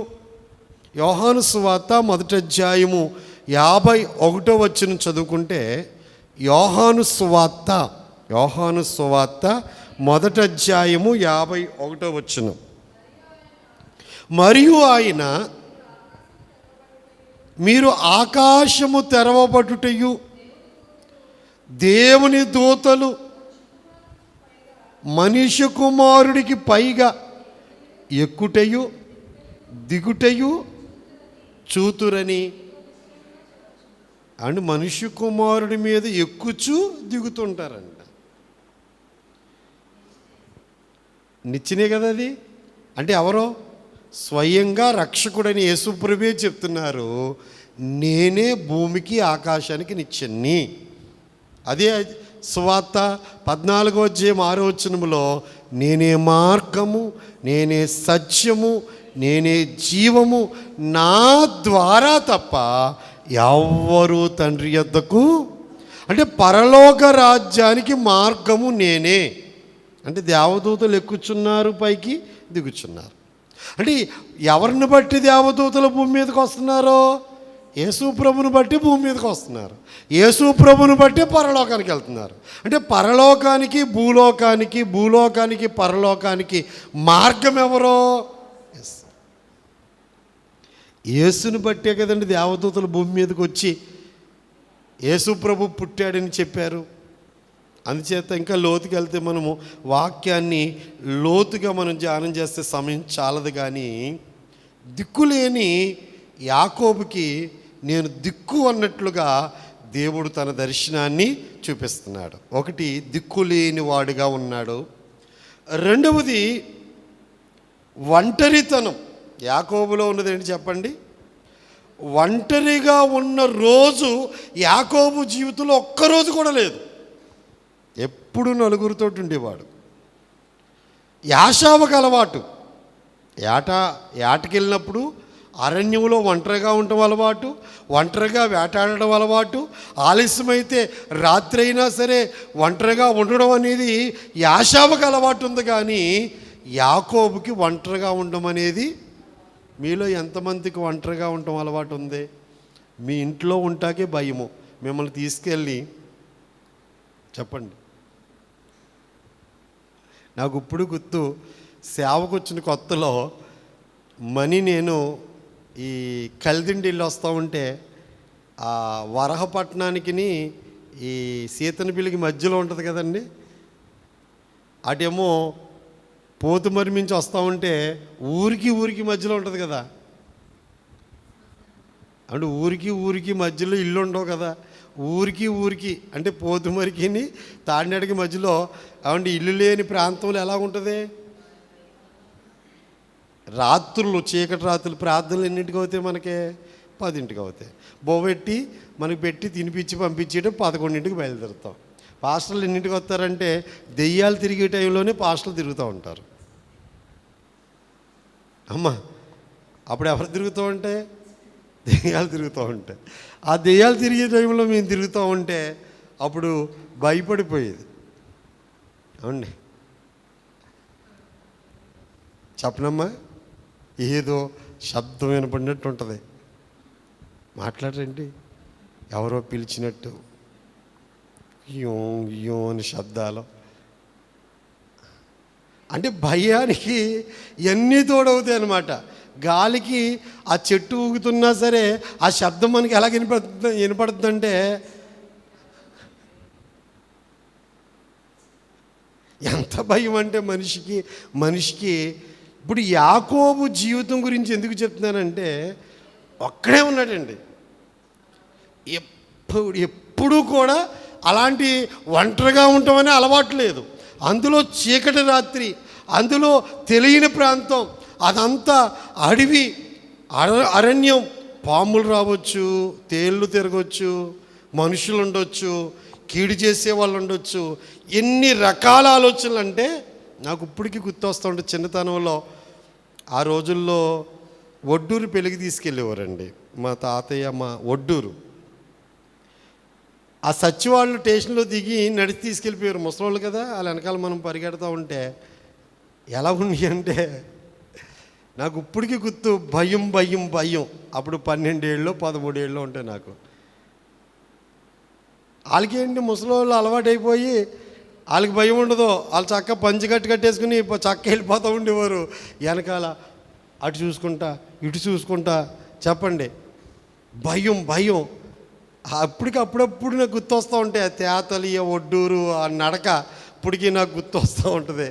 యోహాను సువార్త 1వ అధ్యాయము 51వ వచనం చదువుకుంటే, యోహాను సువార్త 1వ అధ్యాయము 51వ వచనం. మరియు ఆయన, మీరు ఆకాశము తెరవబడుటయు దేవుని దూతలు మనిషి కుమారుడికి పైగా ఎక్కుటయు దిగుటయు చూతురని. అండ్ మనిషి కుమారుడి మీద ఎక్కుచూ దిగుతుంటారంట. నిచ్చినే కదా అది. అంటే ఎవరో స్వయంగా రక్షకుడని యేసుప్రభువే చెప్తున్నారు, నేనే భూమికి ఆకాశానికి నిచ్చెన్ని. అదే సువార్త 14వ అధ్యాయం 6వ వచనములో, నేనే మార్గము, నేనే సత్యము, నేనే జీవము, నా ద్వారా తప్ప ఎవ్వరూ తండ్రి యొద్దకు, అంటే పరలోక రాజ్యానికి మార్గము నేనే. అంటే దేవదూతలు ఎక్కుచున్నారు, పైకి దిగుచున్నారు. అంటే ఎవరిని బట్టి దేవదూతలు భూమి మీదకి వస్తున్నారో? యేసు ప్రభుని బట్టి భూమి మీదకి వస్తున్నారు. యేసు ప్రభుని బట్టి పరలోకానికి వెళ్తున్నారు. అంటే పరలోకానికి భూలోకానికి, భూలోకానికి పరలోకానికి మార్గం ఎవరో? యేసుని బట్టే కదండి దేవదూతలు భూమి మీదకి వచ్చి యేసు ప్రభు పుట్టాడని చెప్పారు. అందుచేత ఇంకా లోతుకి వెళ్తే మనము వాక్యాన్ని లోతుగా మనం ధ్యానం చేస్తే సమయం చాలదు. కానీ దిక్కులేని యాకోబుకి నేను దిక్కు అన్నట్లుగా దేవుడు తన దర్శనాన్ని చూపిస్తున్నాడు. ఒకటి, దిక్కులేని వాడుగా ఉన్నాడు. రెండవది, ఒంటరితనం యాకోబులో ఉన్నది ఏంటి చెప్పండి? ఒంటరిగా ఉన్న రోజు యాకోబు జీవితంలో ఒక్కరోజు కూడా లేదు. ఎప్పుడు నలుగురితో ఉండేవాడు. యాషావుకు అలవాటు. ఏటకెళ్ళినప్పుడు అరణ్యంలో ఒంటరిగా ఉండటం అలవాటు, ఒంటరిగా వేటాడడం అలవాటు. ఆలస్యమైతే రాత్రి అయినా సరే ఒంటరిగా ఉండడం అనేది యాషావుకు అలవాటు ఉంది. కానీ యాకోబుకి ఒంటరిగా ఉండడం అనేది, మీలో ఎంతమందికి ఒంటరిగా ఉండటం అలవాటు ఉంది? మీ ఇంట్లో ఉంటాకే భయము. మిమ్మల్ని తీసుకెళ్ళి చెప్పండి. నాకు ఇప్పుడు గుర్తు, సేవకు వచ్చిన కొత్తలో నేను ఈ కలిదిండి ఇల్లు వస్తూ ఉంటే ఆ వరహపట్నానికి ఈ సీతనపిల్లికి మధ్యలో ఉంటుంది కదండి, అటేమో పోతుమరి మించి వస్తూ ఉంటే ఊరికి మధ్యలో ఉంటుంది కదా. అంటే ఊరికి మధ్యలో ఇల్లు ఉండవు కదా. ఊరికి అంటే పోతుమరికి తాడినాడికి మధ్యలో అవండి ఇల్లు లేని ప్రాంతంలో ఎలా ఉంటుంది? రాత్రులు, చీకటి రాత్రులు ప్రార్థనలు ఎన్నింటికి అవుతాయి? మనకి 10ంటికి అవుతాయి. బొబెట్టి మనకి పెట్టి తినిపించి పంపించేటప్పుడు 11ంటికి బయలుదేరుతాం. పాస్టర్లు ఎన్నింటికి వస్తారంటే దెయ్యాలు తిరిగే టైంలోనే పాస్టర్లు తిరుగుతూ ఉంటారు. అమ్మా, అప్పుడు ఎవరు తిరుగుతూ ఉంటే? దెయ్యాలు తిరుగుతూ ఉంటాయి. ఆ దెయ్యాలు తిరిగే టైంలో మేము తిరుగుతూ ఉంటే అప్పుడు భయపడిపోయేది. అవునండి, చెప్పనమ్మా, ఏదో శబ్దం వినపడినట్టు ఉంటుంది. మాట్లాడరండి, ఎవరో పిలిచినట్టు యో అని శబ్దాలు. అంటే భయానికి ఇవన్నీ తోడవుతాయి అన్నమాట. గాలికి ఆ చెట్టు ఊగుతున్నా సరే ఆ శబ్దం మనకి ఎలా వినపడుతుందంటే ఎంత భయం అంటే మనిషికి. ఇప్పుడు యాకోబు జీవితం గురించి ఎందుకు చెప్తున్నానంటే, ఒక్కడే ఉన్నాడండి. ఎప్పుడు కూడా అలాంటి ఒంటరిగా ఉండటమనే అలవాటు లేదు. అందులో చీకటి రాత్రి, అందులో తెలియని ప్రాంతం, అదంతా అడవి, అరణ్యం. పాములు రావచ్చు, తేళ్ళు తిరగవచ్చు, మనుషులు ఉండొచ్చు, కీడు చేసే వాళ్ళు ఉండొచ్చు. ఎన్ని రకాల ఆలోచనలు అంటే నాకు ఇప్పటికీ గుర్తొస్తూ ఉంటుంది. చిన్నతనంలో ఆ రోజుల్లో ఒడ్డూరు పెళ్ళికి తీసుకెళ్ళేవారండి మా తాతయ్య. మా ఒడ్డూరు ఆ సచ్చివాళ్ళు స్టేషన్లో దిగి నడిచి తీసుకెళ్ళిపోయారు. ముసలోళ్ళు కదా, వాళ్ళ వెనకాల మనం పరిగెడతా ఉంటే ఎలా ఉంది అంటే నాకు ఇప్పటికీ గుర్తు. భయం. అప్పుడు 12 ఏళ్ళు 13 ఏళ్ళు ఉంటాయి నాకు. వాళ్ళకి ఏంటి, ముసలోళ్ళు అలవాటైపోయి వాళ్ళకి భయం ఉండదు. వాళ్ళు చక్క పంచి కట్టేసుకుని చక్క వెళ్ళిపోతూ ఉండేవారు. వెనకాల అటు చూసుకుంటా ఇటు చూసుకుంటా. చెప్పండి, భయం. అప్పుడప్పుడు నాకు గుర్తొస్తూ ఉంటాయి. ఆ తేతలి, ఒడ్డూరు, ఆ నడక ఇప్పటికీ నాకు గుర్తొస్తూ ఉంటుంది.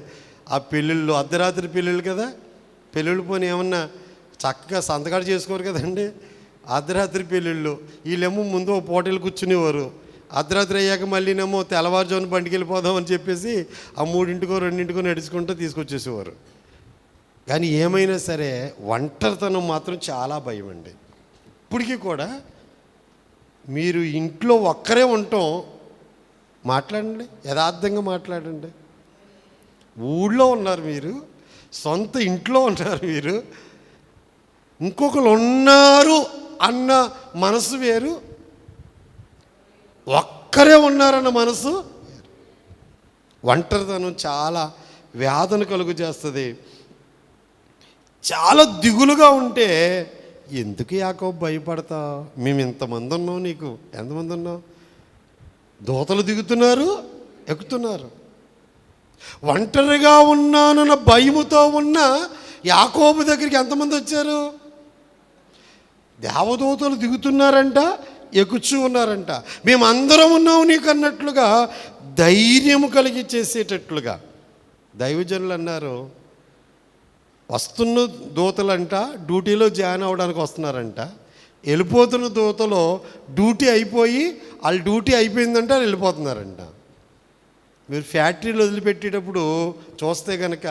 ఆ పెళ్ళిళ్ళు, అర్ధరాత్రి పెళ్ళిళ్ళు కదా. పెళ్ళిళ్ళు పోనీ ఏమన్నా చక్కగా సంతకాడు చేసుకోరు కదండి. అర్ధరాత్రి పెళ్ళిళ్ళు. వీళ్ళేమో ముందు ఒక పోటీలు కూర్చునేవారు. అర్ధరాత్రి అయ్యాక మళ్ళీనేమో తెల్లవారుజామున బండికి వెళ్ళిపోదాం అని చెప్పేసి ఆ 3ంటికో 2ంటికో నడుచుకుంటూ తీసుకొచ్చేసేవారు. కానీ ఏమైనా సరే ఒంటరితనం మాత్రం చాలా భయం అండి. ఇప్పటికీ కూడా మీరు ఇంట్లో ఒక్కరే ఉండటం, మాట్లాడండి, యథార్థంగా మాట్లాడండి. ఊళ్ళో ఉన్నారు మీరు, సొంత ఇంట్లో ఉన్నారు మీరు, ఇంకొకరు ఉన్నారు అన్న మనసు వేరు, ఒక్కరే ఉన్నారన్న మనసు. ఒంటరితనం చాలా వేదన కలుగు చేస్తుంది. చాలా దిగులుగా ఉంటే ఎందుకు యాకోబు భయపడతావు? మేము ఇంతమంది ఉన్నాం, నీకు ఎంతమంది ఉన్నాం? దూతలు దిగుతున్నారు, ఎక్కుతున్నారు. ఒంటరిగా ఉన్నానన్న భయముతో ఉన్న యాకోబు దగ్గరికి ఎంతమంది వచ్చారు? దేవదూతలు దిగుతున్నారంట, ఎక్కుచూ ఉన్నారంట. మేమందరం ఉన్నాం నీకు అన్నట్లుగా ధైర్యము కలిగి చేసేటట్లుగా. దైవజనులు అన్నారు, వస్తున్న దూతలంట డ్యూటీలో జాయిన్ అవ్వడానికి వస్తున్నారంట. వెళ్ళిపోతున్న దూతలో డ్యూటీ అయిపోయి వాళ్ళ డ్యూటీ అయిపోయిందంటే వాళ్ళు వెళ్ళిపోతున్నారంట. మీరు ఫ్యాక్టరీలో వదిలిపెట్టేటప్పుడు చూస్తే కనుక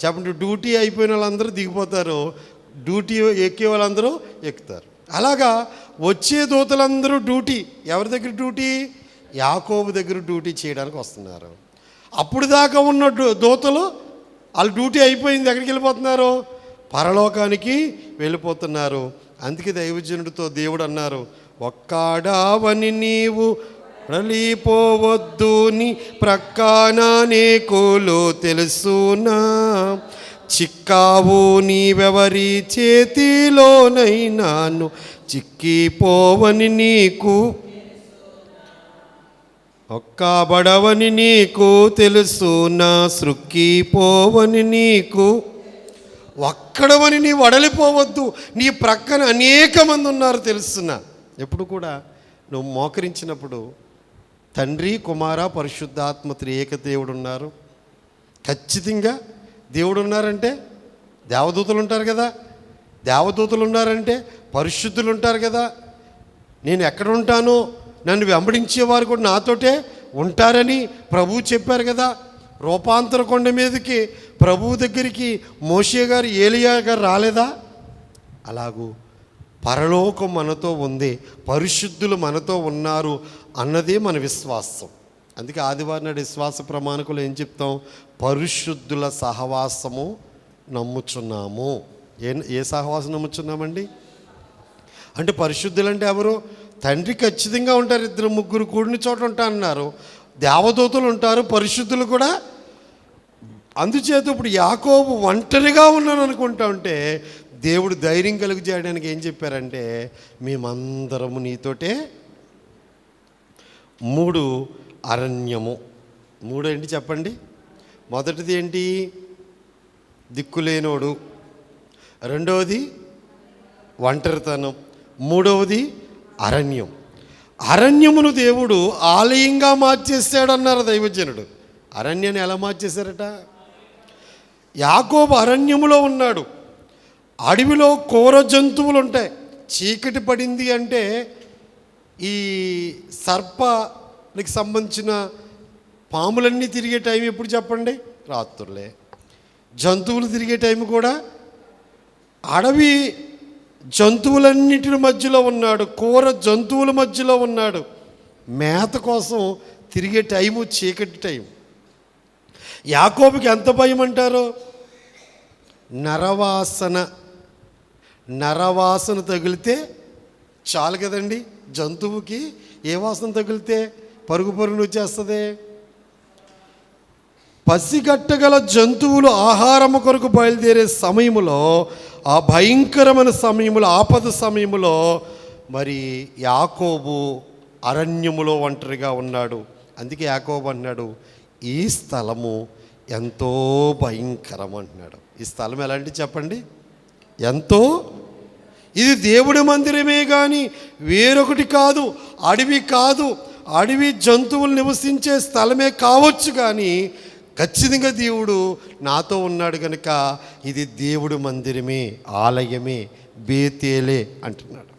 చెప్పండి, డ్యూటీ అయిపోయిన వాళ్ళందరూ దిగిపోతారు, డ్యూటీ ఎక్కే వాళ్ళందరూ ఎక్కుతారు. అలాగా వచ్చే దూతలందరూ డ్యూటీ ఎవరి దగ్గర డ్యూటీ? యాకోబు దగ్గర డ్యూటీ చేయడానికి వస్తున్నారు. అప్పుడు దాకా ఉన్న దూతలు వాళ్ళ డ్యూటీ అయిపోయింది, ఎక్కడికి వెళ్ళిపోతున్నారు? పరలోకానికి వెళ్ళిపోతున్నారు. అందుకే దైవజనుడితో దేవుడు అన్నారు, ఒక్కాడావని నీవు రలిపోవద్దు, నీ ప్రక్కన నీకులు తెలుసునా, చిక్కావు నీవెవరి చేతిలోనైనాను, చిక్కిపోవని నీకు, ఒక్కబడవని నీకు తెలుసునా, సృక్కిపోవని నీకు, ఒక్కడవని నీ వడలిపోవద్దు, నీ ప్రక్కన అనేక మంది ఉన్నారు తెలుస్తున్నా. ఎప్పుడు కూడా నువ్వు మోకరించినప్పుడు తండ్రి, కుమార, పరిశుద్ధాత్మ త్రియేక దేవుడు ఉన్నారు. ఖచ్చితంగా దేవుడు ఉన్నారంటే దేవదూతలు ఉంటారు కదా, దేవదూతలు ఉన్నారంటే పరిశుద్ధులు ఉంటారు కదా. నేను ఎక్కడ ఉంటానో నన్ను వెంబడించేవారు కూడా నాతోటే ఉంటారని ప్రభువు చెప్పారు కదా. రూపాంతర కొండ మీదకి ప్రభువు దగ్గరికి మోషే గారు, ఏలియా గారు రాలేదా? అలాగూ పరలోకం మనతో ఉంది, పరిశుద్ధులు మనతో ఉన్నారు అన్నదే మన విశ్వాసం. అందుకే ఆదివారం నాడు విశ్వాస ప్రమాణకులు ఏం చెప్తాం? పరిశుద్ధుల సహవాసము నమ్ముచున్నాము. ఏ సహవాసం నమ్ముచున్నామండి? అంటే పరిశుద్ధులు అంటే ఎవరు? తండ్రి ఖచ్చితంగా ఉంటారు, 2 3 కూడిన చోట ఉంటారన్నారు. దేవదూతలు ఉంటారు, పరిశుద్ధులు కూడా. అందుచేత ఇప్పుడు యాకోబు ఒంటరిగా ఉన్నాను అనుకుంటా ఉంటే దేవుడు ధైర్యం కలుగు చేయడానికి ఏం చెప్పారంటే, మేమందరము నీతోటే. 3 అరణ్యము. 3 ఏంటి చెప్పండి? మొదటిది ఏంటి? దిక్కులేనోడు. రెండవది ఒంటరితనం. మూడవది అరణ్యం. అరణ్యమును దేవుడు ఆలయంగా మార్చేశాడన్నారు దైవజనుడు. అరణ్యాన్ని ఎలా మార్చేశారట? యాకోబు అరణ్యములో ఉన్నాడు. అడవిలో క్రూర జంతువులు ఉంటాయి. చీకటి పడింది అంటే ఈ సర్పానికి సంబంధించిన పాములన్నీ తిరిగే టైం ఎప్పుడు చెప్పండి? రాత్రులే. జంతువులు తిరిగే టైం కూడా. అడవి జంతువులన్నిటి మధ్యలో ఉన్నాడు, క్రూర జంతువుల మధ్యలో ఉన్నాడు. మేత కోసం తిరిగే టైము చీకటి టైం. యాకోబుకి ఎంత భయం అంటారు? నరవాసన తగిలితే చాలు కదండి. జంతువుకి ఏ వాసన తగిలితే పరుగు పరుగును వచ్చేస్తుంది. పసిగట్టగల జంతువులు ఆహారము కొరకు బయలుదేరే సమయములో, ఆ భయంకరమైన సమయములో, ఆపద సమయములో మరి యాకోబు అరణ్యములో ఒంటరిగా ఉన్నాడు. అందుకే యాకోబు అన్నాడు, ఈ స్థలము ఎంతో భయంకరం అంటున్నాడు. ఈ స్థలం ఎలాంటి చెప్పండి? ఎంతో. ఇది దేవుడి మందిరమే కానీ వేరొకటి కాదు, అడవి కాదు. అడవి జంతువులు నివసించే స్థలమే కావచ్చు కానీ ఖచ్చితంగా దేవుడు నాతో ఉన్నాడు కనుక ఇది దేవుడి మందిరమే, ఆలయమే, బేతేలే అంటున్నాడు.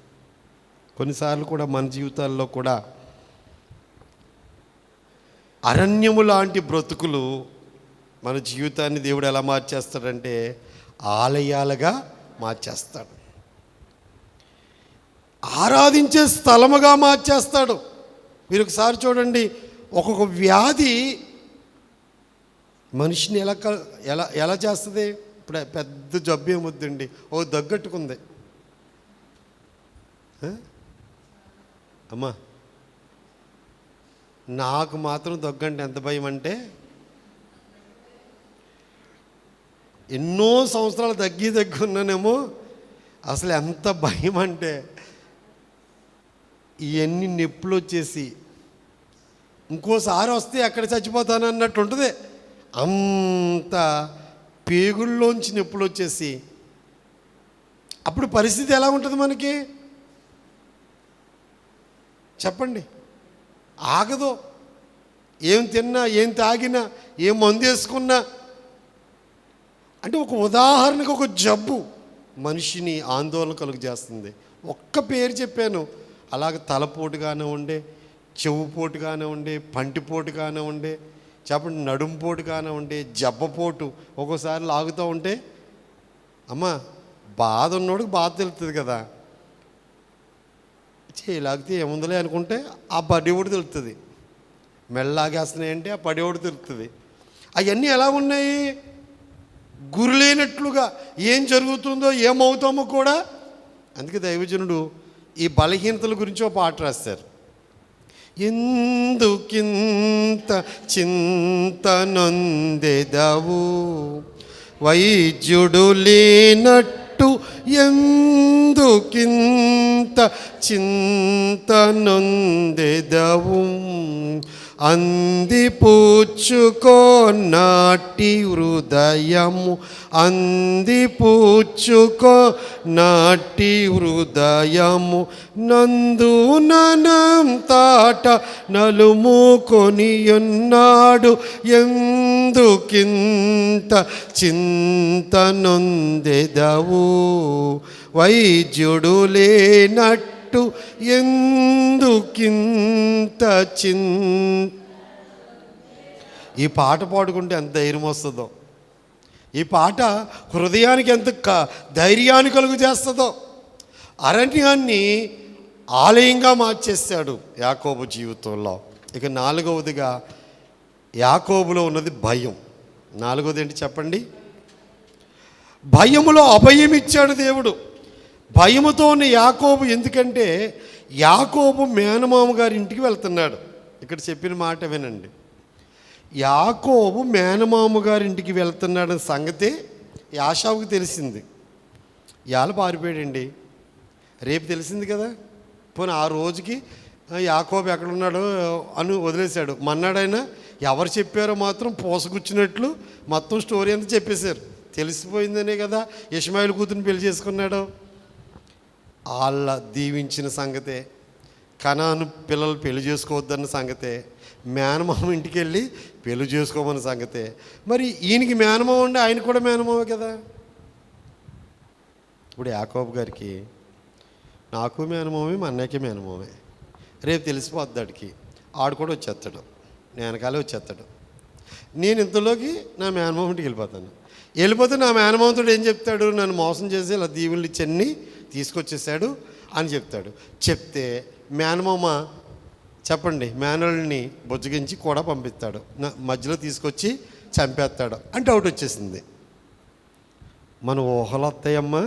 కొన్నిసార్లు కూడా మన జీవితాల్లో కూడా అరణ్యము లాంటి బ్రతుకులు మన జీవితాన్ని దేవుడు ఎలా మార్చేస్తాడంటే ఆలయాలుగా మార్చేస్తాడు, ఆరాధించే స్థలముగా మార్చేస్తాడు. మీరు ఒకసారి చూడండి, ఒక్కొక్క వ్యాధి మనిషిని ఎలా ఎలా ఎలా చేస్తుంది? ఇప్పుడు పెద్ద జబ్బు ఏమొద్దండి, ఓ దగ్గట్టుకుంది అమ్మా. నాకు మాత్రం దగ్గంటే ఎంత భయం అంటే, ఎన్నో సంవత్సరాలు దగ్గి ఉన్నానేమో, అసలు ఎంత భయం అంటే ఇవన్నీ నొప్పులు వచ్చేసి ఇంకోసారి వస్తే ఎక్కడ చచ్చిపోతాను అన్నట్టు ఉంటుంది. అంత పేగుల్లోంచి నొప్పులు వచ్చేసి అప్పుడు పరిస్థితి ఎలా ఉంటుంది మనకి చెప్పండి? ఆగదు. ఏం తిన్నా, ఏం తాగినా, ఏం మందు వేసుకున్నా. అంటే ఒక ఉదాహరణకు ఒక జబ్బు మనిషిని ఆందోళన కలుగు చేస్తుంది. ఒక్క పేరు చెప్పాను, అలాగ తలపోటుగానే ఉండే, చెవుపోటుగానే ఉండే, పంటిపోటుగానే ఉండే, చెప్పండి, నడుంపోటు కానివ్వండి, జబ్బపోటు ఒక్కోసారి లాగుతూ ఉంటే అమ్మ బాధ ఉన్నోడికి బాధ తెలుస్తుంది కదా, చేయలాగితే ఏముందలే అనుకుంటే ఆ పడివుడు తెలుస్తుంది, మెళ్ళలాగేస్తున్నాయి అంటే ఆ పడివుడు తెలుస్తుంది. అవన్నీ ఎలా ఉన్నాయి? గురులేనట్లుగా ఏం జరుగుతుందో ఏమవుతామో కూడా. అందుకే దైవజనుడు ఈ బలహీనతల గురించి ఒక పాట రాశారు. ఎందుకింత చింత నొందెదవు, వైద్యుడు లేనట్టు ఎందుకింత చింత నొందెదవు, అందిపుచ్చుకో నాటి హృదయము, అందిపుచ్చుకో నాటి హృదయము, నందుననంతాట నలుముకొనియున్నాడు, ఎందుకింత చింత నొందెదవు, వైద్యుడు లేనట్టు ఎందుకింత ఈ పాట పాడుకుంటే ఎంత ధైర్యం వస్తుందో, ఈ పాట హృదయానికి ఎంత ధైర్యాన్ని కలుగు చేస్తుందో. అరణ్యాన్ని ఆలయంగా మార్చేశాడు యాకోబు జీవితంలో. ఇక నాలుగవదిగా యాకోబులో ఉన్నది భయం. నాలుగవది ఏంటి చెప్పండి? భయములో అభయం ఇచ్చాడు దేవుడు. భయముతో ఉన్న యాకోబు, ఎందుకంటే యాకోబు మేనమామ గారి ఇంటికి వెళ్తున్నాడు. ఇక్కడ చెప్పిన మాట వినండి, యాకోబు మేనమామ గారి ఇంటికి వెళ్తున్నాడన్న సంగతి యాషావుకి తెలిసింది. ఇవాళ పారిపోయాడండి, రేపు తెలిసింది కదా. పోనీ ఆ రోజుకి యాకోబు ఎక్కడున్నాడో అని వదిలేశాడు. మన్నాడైనా ఎవరు చెప్పారో మాత్రం పోసగుచ్చినట్లు మొత్తం స్టోరీ అంతా చెప్పేశారు. తెలిసిపోయిందనే కదా ఇష్మాయిల్ కూతురుని పెళ్లి చేసుకున్నాడు. వాళ్ళ దీవించిన సంగతే, కనాను పిల్లలు పెళ్లి చేసుకోవద్దన్న సంగతే, మేనమామ ఇంటికి వెళ్ళి పెళ్లి చేసుకోమన్న సంగతే. మరి ఈయనకి మేనమామ ఉండే ఆయన కూడా మేనమామే కదా. ఇప్పుడు యాకోబు గారికి నాకు మేనమామే, మా అన్నయ్యకి మేనమామే. రేపు తెలిసిపోద్దాడికి, ఆడు కూడా వచ్చేస్తాడు, నేను వెనకాలే వచ్చేస్తాడు. నేను ఇంతలోకి నా మేనమామ ఇంటికి వెళ్ళిపోతాను. వెళ్ళిపోతే నా మేనమామతో ఏం చెప్తాడు? నన్ను మోసం చేసి ఇలా దీవులు ఇచ్చన్నీ తీసుకొచ్చేసాడు అని చెప్తాడు. చెప్తే మేనమామ చెప్పండి మేనల్ని బుజ్జగించి కూడా పంపిస్తాడు, మధ్యలో తీసుకొచ్చి చంపేస్తాడు అని డౌట్ వచ్చేసింది. మన ఊహలు వస్తాయమ్మా,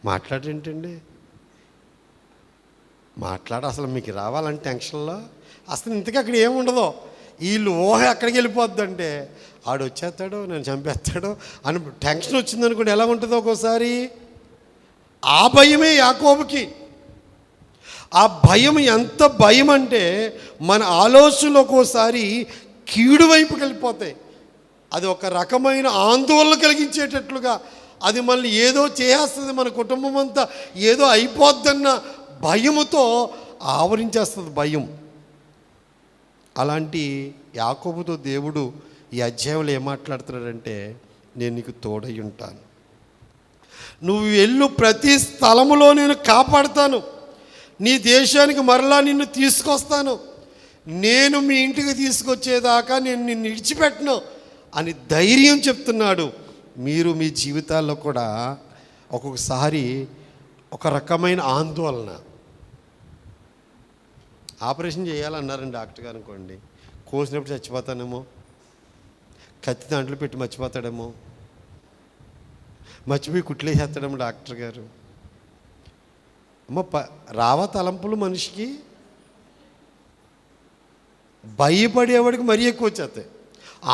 మాట్లాడేంటండి, అసలు మీకు రావాలంటే టెన్షన్లో అసలు ఇంతకీ అక్కడ ఏముండదో. వీళ్ళు ఊహ ఎక్కడికి వెళ్ళిపోద్దంటే ఆడు వచ్చేస్తాడు, నేను చంపేస్తాడు అని టెన్షన్ వచ్చిందనుకోండి, ఎలా ఉంటుందో ఒక్కోసారి. ఆ భయమే యాకోబుకి. ఆ భయం ఎంత భయం అంటే మన ఆలోచనలు ఒక్కోసారి కీడు వైపుకి వెళ్ళిపోతాయి. అది ఒక రకమైన ఆందోళన కలిగించేటట్లుగా, అది మళ్ళీ ఏదో చేస్తుంది, మన కుటుంబం అంతా ఏదో అయిపోద్దన్న భయముతో ఆవరించేస్తుంది భయం. అలాంటి యాకోబుతో దేవుడు ఈ అధ్యాయంలో ఏం మాట్లాడుతున్నాడంటే, నేను నీకు తోడై ఉంటాను, నువ్వు వెళ్ళు ప్రతి స్థలములో నేను కాపాడుతాను, నీ దేశానికి మరలా నిన్ను తీసుకొస్తాను, నేను మీ ఇంటికి తీసుకొచ్చేదాకా నేను నిన్ను విడిచిపెట్టను అని ధైర్యం చెప్తున్నాడు. మీరు మీ జీవితాల్లో కూడా ఒక్కొక్కసారి ఒక రకమైన ఆందోళన, ఆపరేషన్ చేయాలన్నారండి డాక్టర్ గారు అనుకోండి, కోసినప్పుడు చచ్చిపోతానేమో, కత్తి దాంట్లో పెట్టి మర్చిపోతాడేమో, మర్చిపోయి కుట్లేసేస్తాడేమో డాక్టర్ గారు. అమ్మ రావా తలంపులు మనిషికి, భయపడేవాడికి మరీ ఎక్కువ వచ్చేస్తాయి,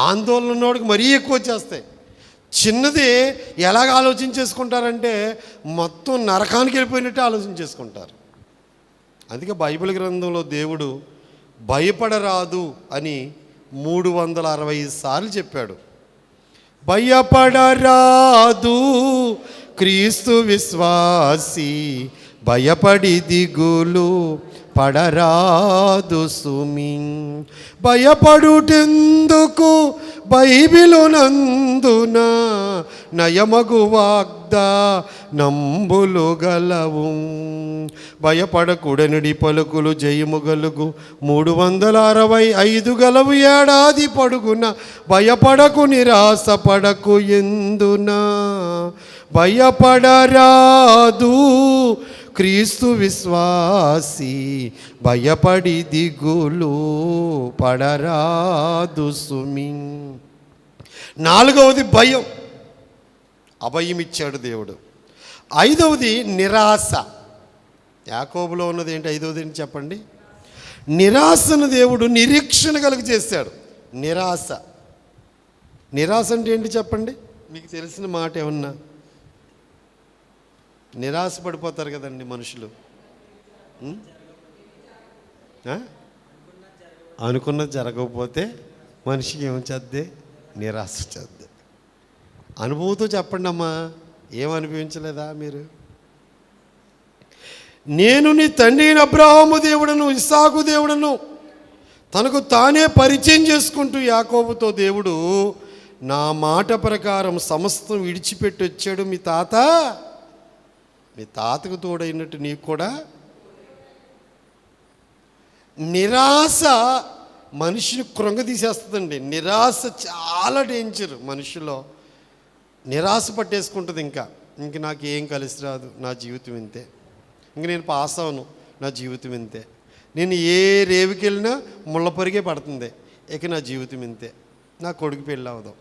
ఆందోళన ఉన్నవాడికి మరీ ఎక్కువ వచ్చేస్తాయి. చిన్నది ఎలాగ ఆలోచించేసుకుంటారంటే మొత్తం నరకానికి వెళ్ళిపోయినట్టు ఆలోచించేసుకుంటారు. అందుకే బైబిల్ గ్రంథంలో దేవుడు భయపడరాదు అని 365 సార్లు చెప్పాడు. భయపడరాదు క్రీస్తు విశ్వాసి, భయపడి దిగులు పడరాదు సుమి, భయపడుటెందుకు బైబిలు నందున నయమగు నంబులు గలవు. భయపడకుడనుడి పలుకులు జయము గలుగు 365 గలవు ఏడాది పడుగున. భయపడకు నిరాశ పడకు ఎందునా, భయపడరాదు క్రీస్తు విశ్వాసి, భయపడి దిగులు పడరాదు సుమి. 4వది భయం, అభయం ఇచ్చాడు దేవుడు. 5వది నిరాశ. యాకోబులో ఉన్నది ఏంటి? 5వది ఏంటి చెప్పండి? నిరాశను దేవుడు నిరీక్షణ కలిగి చేశాడు. నిరాశ అంటే ఏంటి చెప్పండి? మీకు తెలిసిన మాట ఏమన్నా? నిరాశ పడిపోతారు కదండి మనుషులు. అనుకున్నది జరగకపోతే మనిషికి ఏమొచ్చేద్ది? నిరాశ వచ్చేద్ది. అనుభవంతో చెప్పండి అమ్మా, ఏం అనుభవించలేదా మీరు? నేను నీ తండ్రి అయిన అబ్రాహాము దేవుడను, ఇస్సాకు దేవుడను తనకు తానే పరిచయం చేసుకుంటూ యాకోబుతో దేవుడు నా మాట ప్రకారం సమస్తం విడిచిపెట్టి వచ్చాడు. మీ తాతకు తోడైనట్టు నీకు కూడా. నిరాశ మనిషిని కృంగదీసేస్తుందండి. నిరాశ చాలా డేంజర్. మనిషిలో నిరాశ పట్టేసుకుంటుంది. ఇంక నాకు ఏం కలిసి రాదు, నా జీవితం ఇంతే. ఇంక నేను పాస్ అవను, నా జీవితం ఇంతే. నేను ఏ రేవుకి వెళ్ళినా ముళ్ళ పొరిగే పడుతుంది, ఇక నా జీవితం ఇంతే. నా కొడుకు పెళ్ళి అవదాం,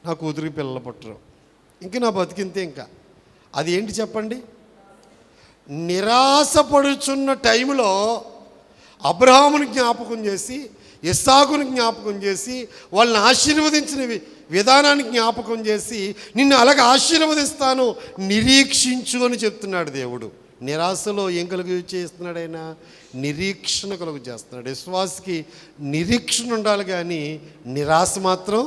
నా కూతురికి పిల్లలు పుట్టరు, ఇంక నా బతికింతే. ఇంకా అది ఏంటి చెప్పండి? నిరాశపడుచున్న టైంలో అబ్రహాముని జ్ఞాపకం చేసి, ఇస్సాకుని జ్ఞాపకం చేసి, వాళ్ళని ఆశీర్వదించిన విధానాన్ని జ్ఞాపకం చేసి, నిన్ను అలాగే ఆశీర్వదిస్తాను, నిరీక్షించు అని చెప్తున్నాడు దేవుడు. నిరాశలో ఏం కలుగు చేస్తున్నాడు ఆయన? నిరీక్షణ కలుగు చేస్తున్నాడు. విశ్వాసకి నిరీక్షణ ఉండాలి, కానీ నిరాశ మాత్రం.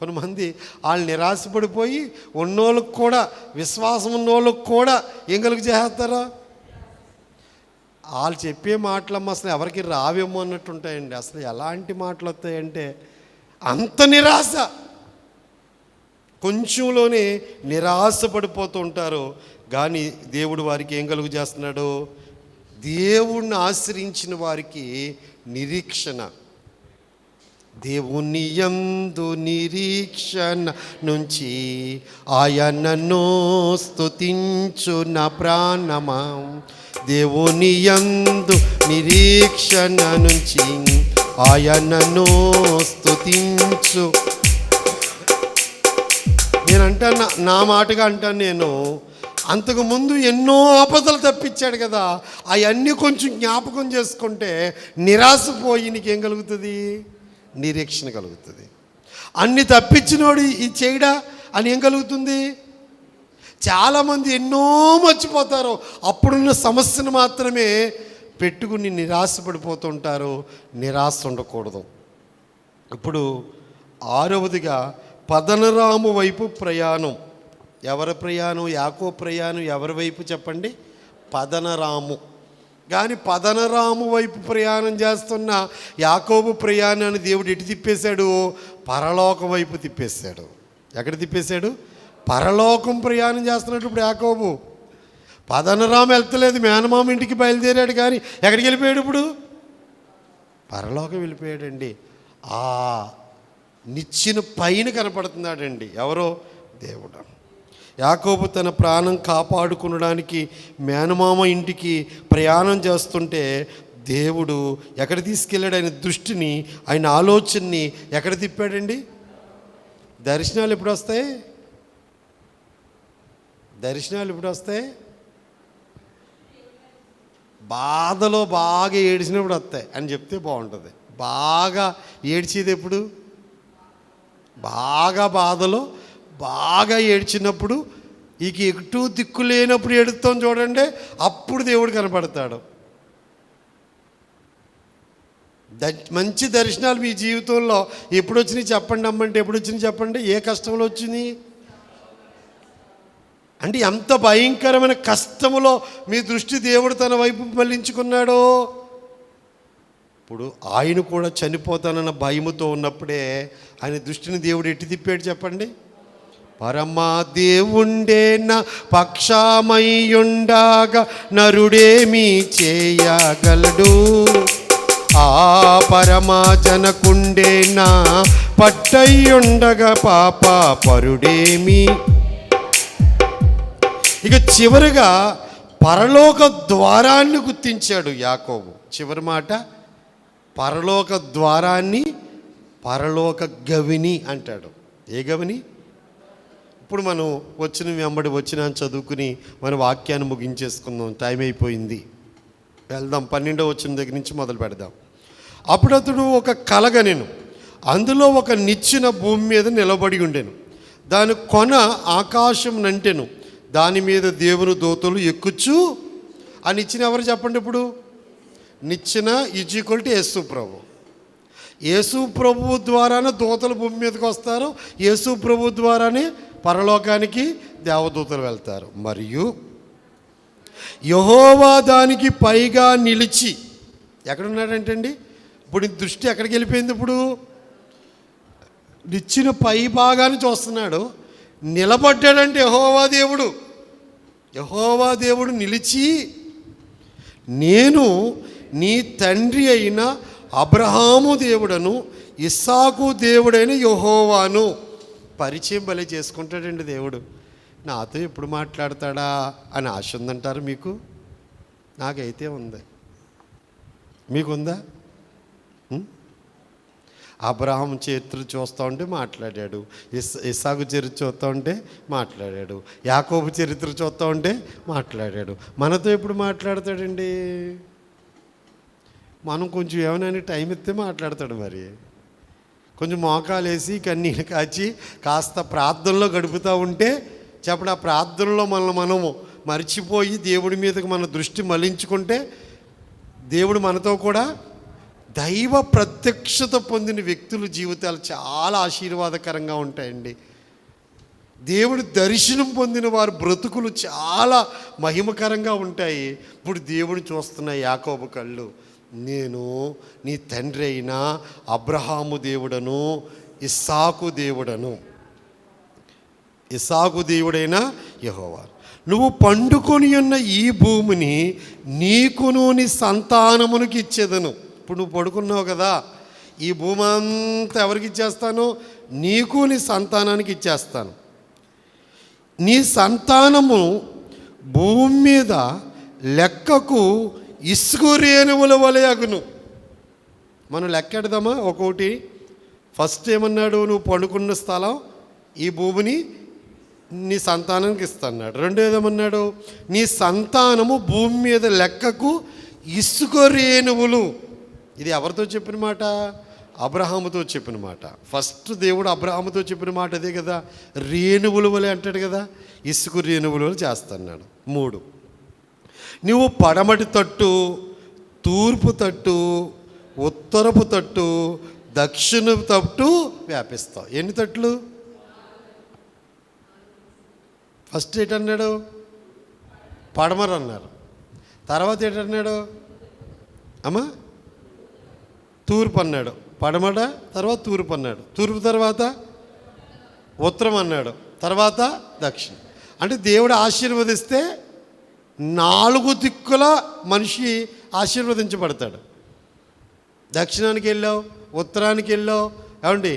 కొంతమంది వాళ్ళు నిరాశపడిపోయి ఉన్నోళ్ళకు కూడా, విశ్వాసం ఉన్నోళ్ళకు కూడా ఏం కలుగు చేస్తారో? వాళ్ళు చెప్పే మాటలమ్మ అసలు ఎవరికి రావేమో అన్నట్టు ఉంటాయండి. అసలు ఎలాంటి మాటలు వస్తాయంటే అంత నిరాశ, కొంచెంలోనే నిరాశ పడిపోతూ ఉంటారు. కానీ దేవుడు వారికి ఏం కలుగు చేస్తున్నాడు? దేవుణ్ణి ఆశ్రయించిన వారికి నిరీక్షణ. దేవుని యందు నిరీక్షణ నుంచి ఆయనను స్తుతించు నా ప్రాణమా. దేవుని యందు నిరీక్షణ నుంచి ఆయనను స్తుతించు. నేను అంటాను, నా మాటగా అంటాను నేను, అంతకుముందు ఎన్నో ఆపదలు తప్పించాడు కదా, అవన్నీ కొంచెం జ్ఞాపకం చేసుకుంటే నిరాశపోయి నీకేం కలుగుతుంది? నిరీక్షణ కలుగుతుంది. అన్ని తప్పించినోడు ఇది చేయడా అని ఏం కలుగుతుంది? చాలామంది ఎన్నో మర్చిపోతారు, అప్పుడున్న సమస్యను మాత్రమే పెట్టుకుని నిరాశపడిపోతుంటారు. నిరాశ ఉండకూడదు. ఇప్పుడు 6వదిగా పదనరాము వైపు ప్రయాణం. ఎవరి ప్రయాణం? యాకోబు ప్రయాణం ఎవరి వైపు చెప్పండి? పదనరాము. కానీ పదనరాము వైపు ప్రయాణం చేస్తున్న యాకోబు ప్రయాణాన్ని దేవుడు ఎటు తిప్పేశాడు? పరలోకం వైపు తిప్పేశాడు. ఎక్కడ తిప్పేశాడు? పరలోకం ప్రయాణం చేస్తున్నట్టు ఇప్పుడు యాకోబు. పదనరాము వెళ్తలేదు, మేనమామ ఇంటికి బయలుదేరాడు, కానీ ఎక్కడికి వెళ్ళిపోయాడు? ఇప్పుడు పరలోకం వెళ్ళిపోయాడండి. ఆ నిచ్చిన పైన కనపడుతున్నాడండి. ఎవరో? దేవుడు. యాకోబు తన ప్రాణం కాపాడుకునడానికి మేనమామ ఇంటికి ప్రయాణం చేస్తుంటే దేవుడు ఎక్కడ తీసుకెళ్ళాడు? ఆయన దృష్టిని, ఆయన ఆలోచనని ఎక్కడ తిప్పాడండి? దర్శనాలు ఎప్పుడు వస్తాయి? బాధలో బాగా ఏడ్చినప్పుడు వస్తాయి అని చెప్తే బాగుంటుంది. బాగా ఏడ్చేది ఎప్పుడు? బాగా బాధలో బాగా ఏడ్చినప్పుడు, ఇక ఎటు దిక్కు లేనప్పుడు ఏడుస్తాం చూడండి, అప్పుడు దేవుడు కనపడతాడు. మంచి దర్శనాలు మీ జీవితంలో ఎప్పుడు వచ్చినాయి చెప్పండి అమ్మంటే? ఎప్పుడు వచ్చినాయి చెప్పండి? ఏ కష్టంలో వచ్చింది అంటే? ఎంత భయంకరమైన కష్టములో మీ దృష్టి దేవుడు తన వైపు మళ్ళించుకున్నాడో. ఇప్పుడు ఆయన కూడా చనిపోతానన్న భయముతో ఉన్నప్పుడే ఆయన దృష్టిని దేవుడు ఎట్టి తిప్పాడు చెప్పండి? పరమా దేవుండే నా పక్షమయ్యుండగా నరుడేమీ చేయగలడు. ఆ పరమా జనకుండే నా పట్టయ్యుండగా పాప పరుడేమి. ఇక చివరిగా పరలోక ద్వారాన్ని గుర్తించాడు యాకోబు. చివరి మాట పరలోక ద్వారాన్ని పరలోక గవిని అంటాడు. ఏ గవిని? ఇప్పుడు మనం వెంబడి వచ్చిన చదువుకుని మన వాక్యాన్ని ముగించేసుకుందాం, టైం అయిపోయింది. వెళ్దాం, 12వ వచనం దగ్గర నుంచి మొదలు పెడదాం. అప్పుడు అతడు ఒక కలగనెను, అందులో ఒక నిచ్చెన భూమి మీద నిలబడి ఉండెను, దాని కొన ఆకాశం నంటెను, దాని మీద దేవుని దూతలు ఎక్కుచు. ఆ నిచ్చెన ఎవరు చెప్పండి? ఇప్పుడు నిచ్చెన ఈజ్ యేసు ప్రభు. యేసు ప్రభువు ద్వారానే దూతలు భూమి మీదకి వస్తారు, యేసు ప్రభు ద్వారానే పరలోకానికి దేవదూతలు వెళ్తారు. మరియు యెహోవా దానికి పైగా నిలిచి, ఎక్కడున్నాడంటండి? ఇప్పుడు దృష్టి ఎక్కడికి వెళ్ళిపోయింది? ఇప్పుడు నిచ్చెన పై భాగాన్ని చూస్తున్నాడు. నిలబడ్డాడంటే యెహోవా దేవుడు నిలిచి, నేను నీ తండ్రి అయిన అబ్రహాము దేవుడను ఇస్సాకు దేవుడైన యెహోవాను. పరిచయం భలే చేసుకుంటాడండి దేవుడు. నాతో ఎప్పుడు మాట్లాడతాడా అని ఆశ ఉందంటారు మీకు? నాకైతే ఉంది. మీకుందా? అబ్రహాం చరిత్ర చూస్తూ ఉంటే మాట్లాడాడు, ఇస్సాకు చరిత్ర చూస్తూ ఉంటే మాట్లాడాడు, యాకోబు చరిత్ర చూస్తూ ఉంటే మాట్లాడాడు. మనతో ఎప్పుడు మాట్లాడతాడండి? మనం కొంచెం ఏమైనా టైం ఇస్తే మాట్లాడతాడు. మరి కొంచెం మోకాలు వేసి కన్నీళ్ళు కాచి కాస్త ప్రార్థనలో గడుపుతూ ఉంటే చెప్పడు, ఆ ప్రార్థనలో మనము మర్చిపోయి దేవుడి మీదకి మన దృష్టి మళ్లించుకుంటే దేవుడు మనతో కూడా దైవ ప్రత్యక్షత పొందిన వ్యక్తుల జీవితాలు చాలా ఆశీర్వాదకరంగా ఉంటాయండి. దేవుడి దర్శనం పొందిన వారి బ్రతుకులు చాలా మహిమకరంగా ఉంటాయి. ఇప్పుడు దేవుడు చూస్తున్న యాకోబు కళ్ళు, నేను నీ తండ్రి అయిన అబ్రహాము దేవుడను ఇస్సాకు దేవుడైన యెహోవా, నువ్వు పండుకొని ఉన్న ఈ భూమిని నీకును నీ సంతానమునికి ఇచ్చేదను. ఇప్పుడు నువ్వు పడుకున్నావు కదా, ఈ భూమి అంతా ఎవరికి ఇచ్చేస్తాను? నీకు నీ సంతానానికి ఇచ్చేస్తాను. నీ సంతానము భూమి మీద లెక్కకు ఇసుక రేణువుల వలె అగును. మనం లెక్కెడదామా ఒక్కొక్కటి? ఫస్ట్ ఏమన్నాడు? నువ్వు పండుకున్న స్థలం ఈ భూమిని నీ సంతానానికి ఇస్తాన్నాడు. రెండో ఏమన్నాడు? నీ సంతానము భూమి మీద లెక్కకు ఇసుక రేణువులు. ఇది ఎవరితో చెప్పిన మాట? అబ్రహాముతో చెప్పిన మాట. ఫస్ట్ దేవుడు అబ్రహాముతో చెప్పిన మాట అదే కదా, రేణువుల వలె అంటాడు కదా, ఇసుక రేణువుల వలె చేస్తున్నాడు. 3, నువ్వు పడమటి తట్టు, తూర్పు తట్టు, ఉత్తరపు తట్టు, దక్షిణపు తట్టు వ్యాపిస్తావు. ఎన్ని తట్లు? ఫస్ట్ ఏంటన్నాడు? పడమర అన్నారు. తర్వాత ఏంటన్నాడు? అమ్మా తూర్పు అన్నాడు. పడమట తర్వాత తూర్పు అన్నాడు. తూర్పు తర్వాత ఉత్తరం అన్నాడు. తర్వాత దక్షిణం. అంటే దేవుడు ఆశీర్వదిస్తే 4 దిక్కుల మనిషి ఆశీర్వదించబడతాడు. దక్షిణానికి వెళ్ళావు, ఉత్తరానికి వెళ్ళావు. ఏమండి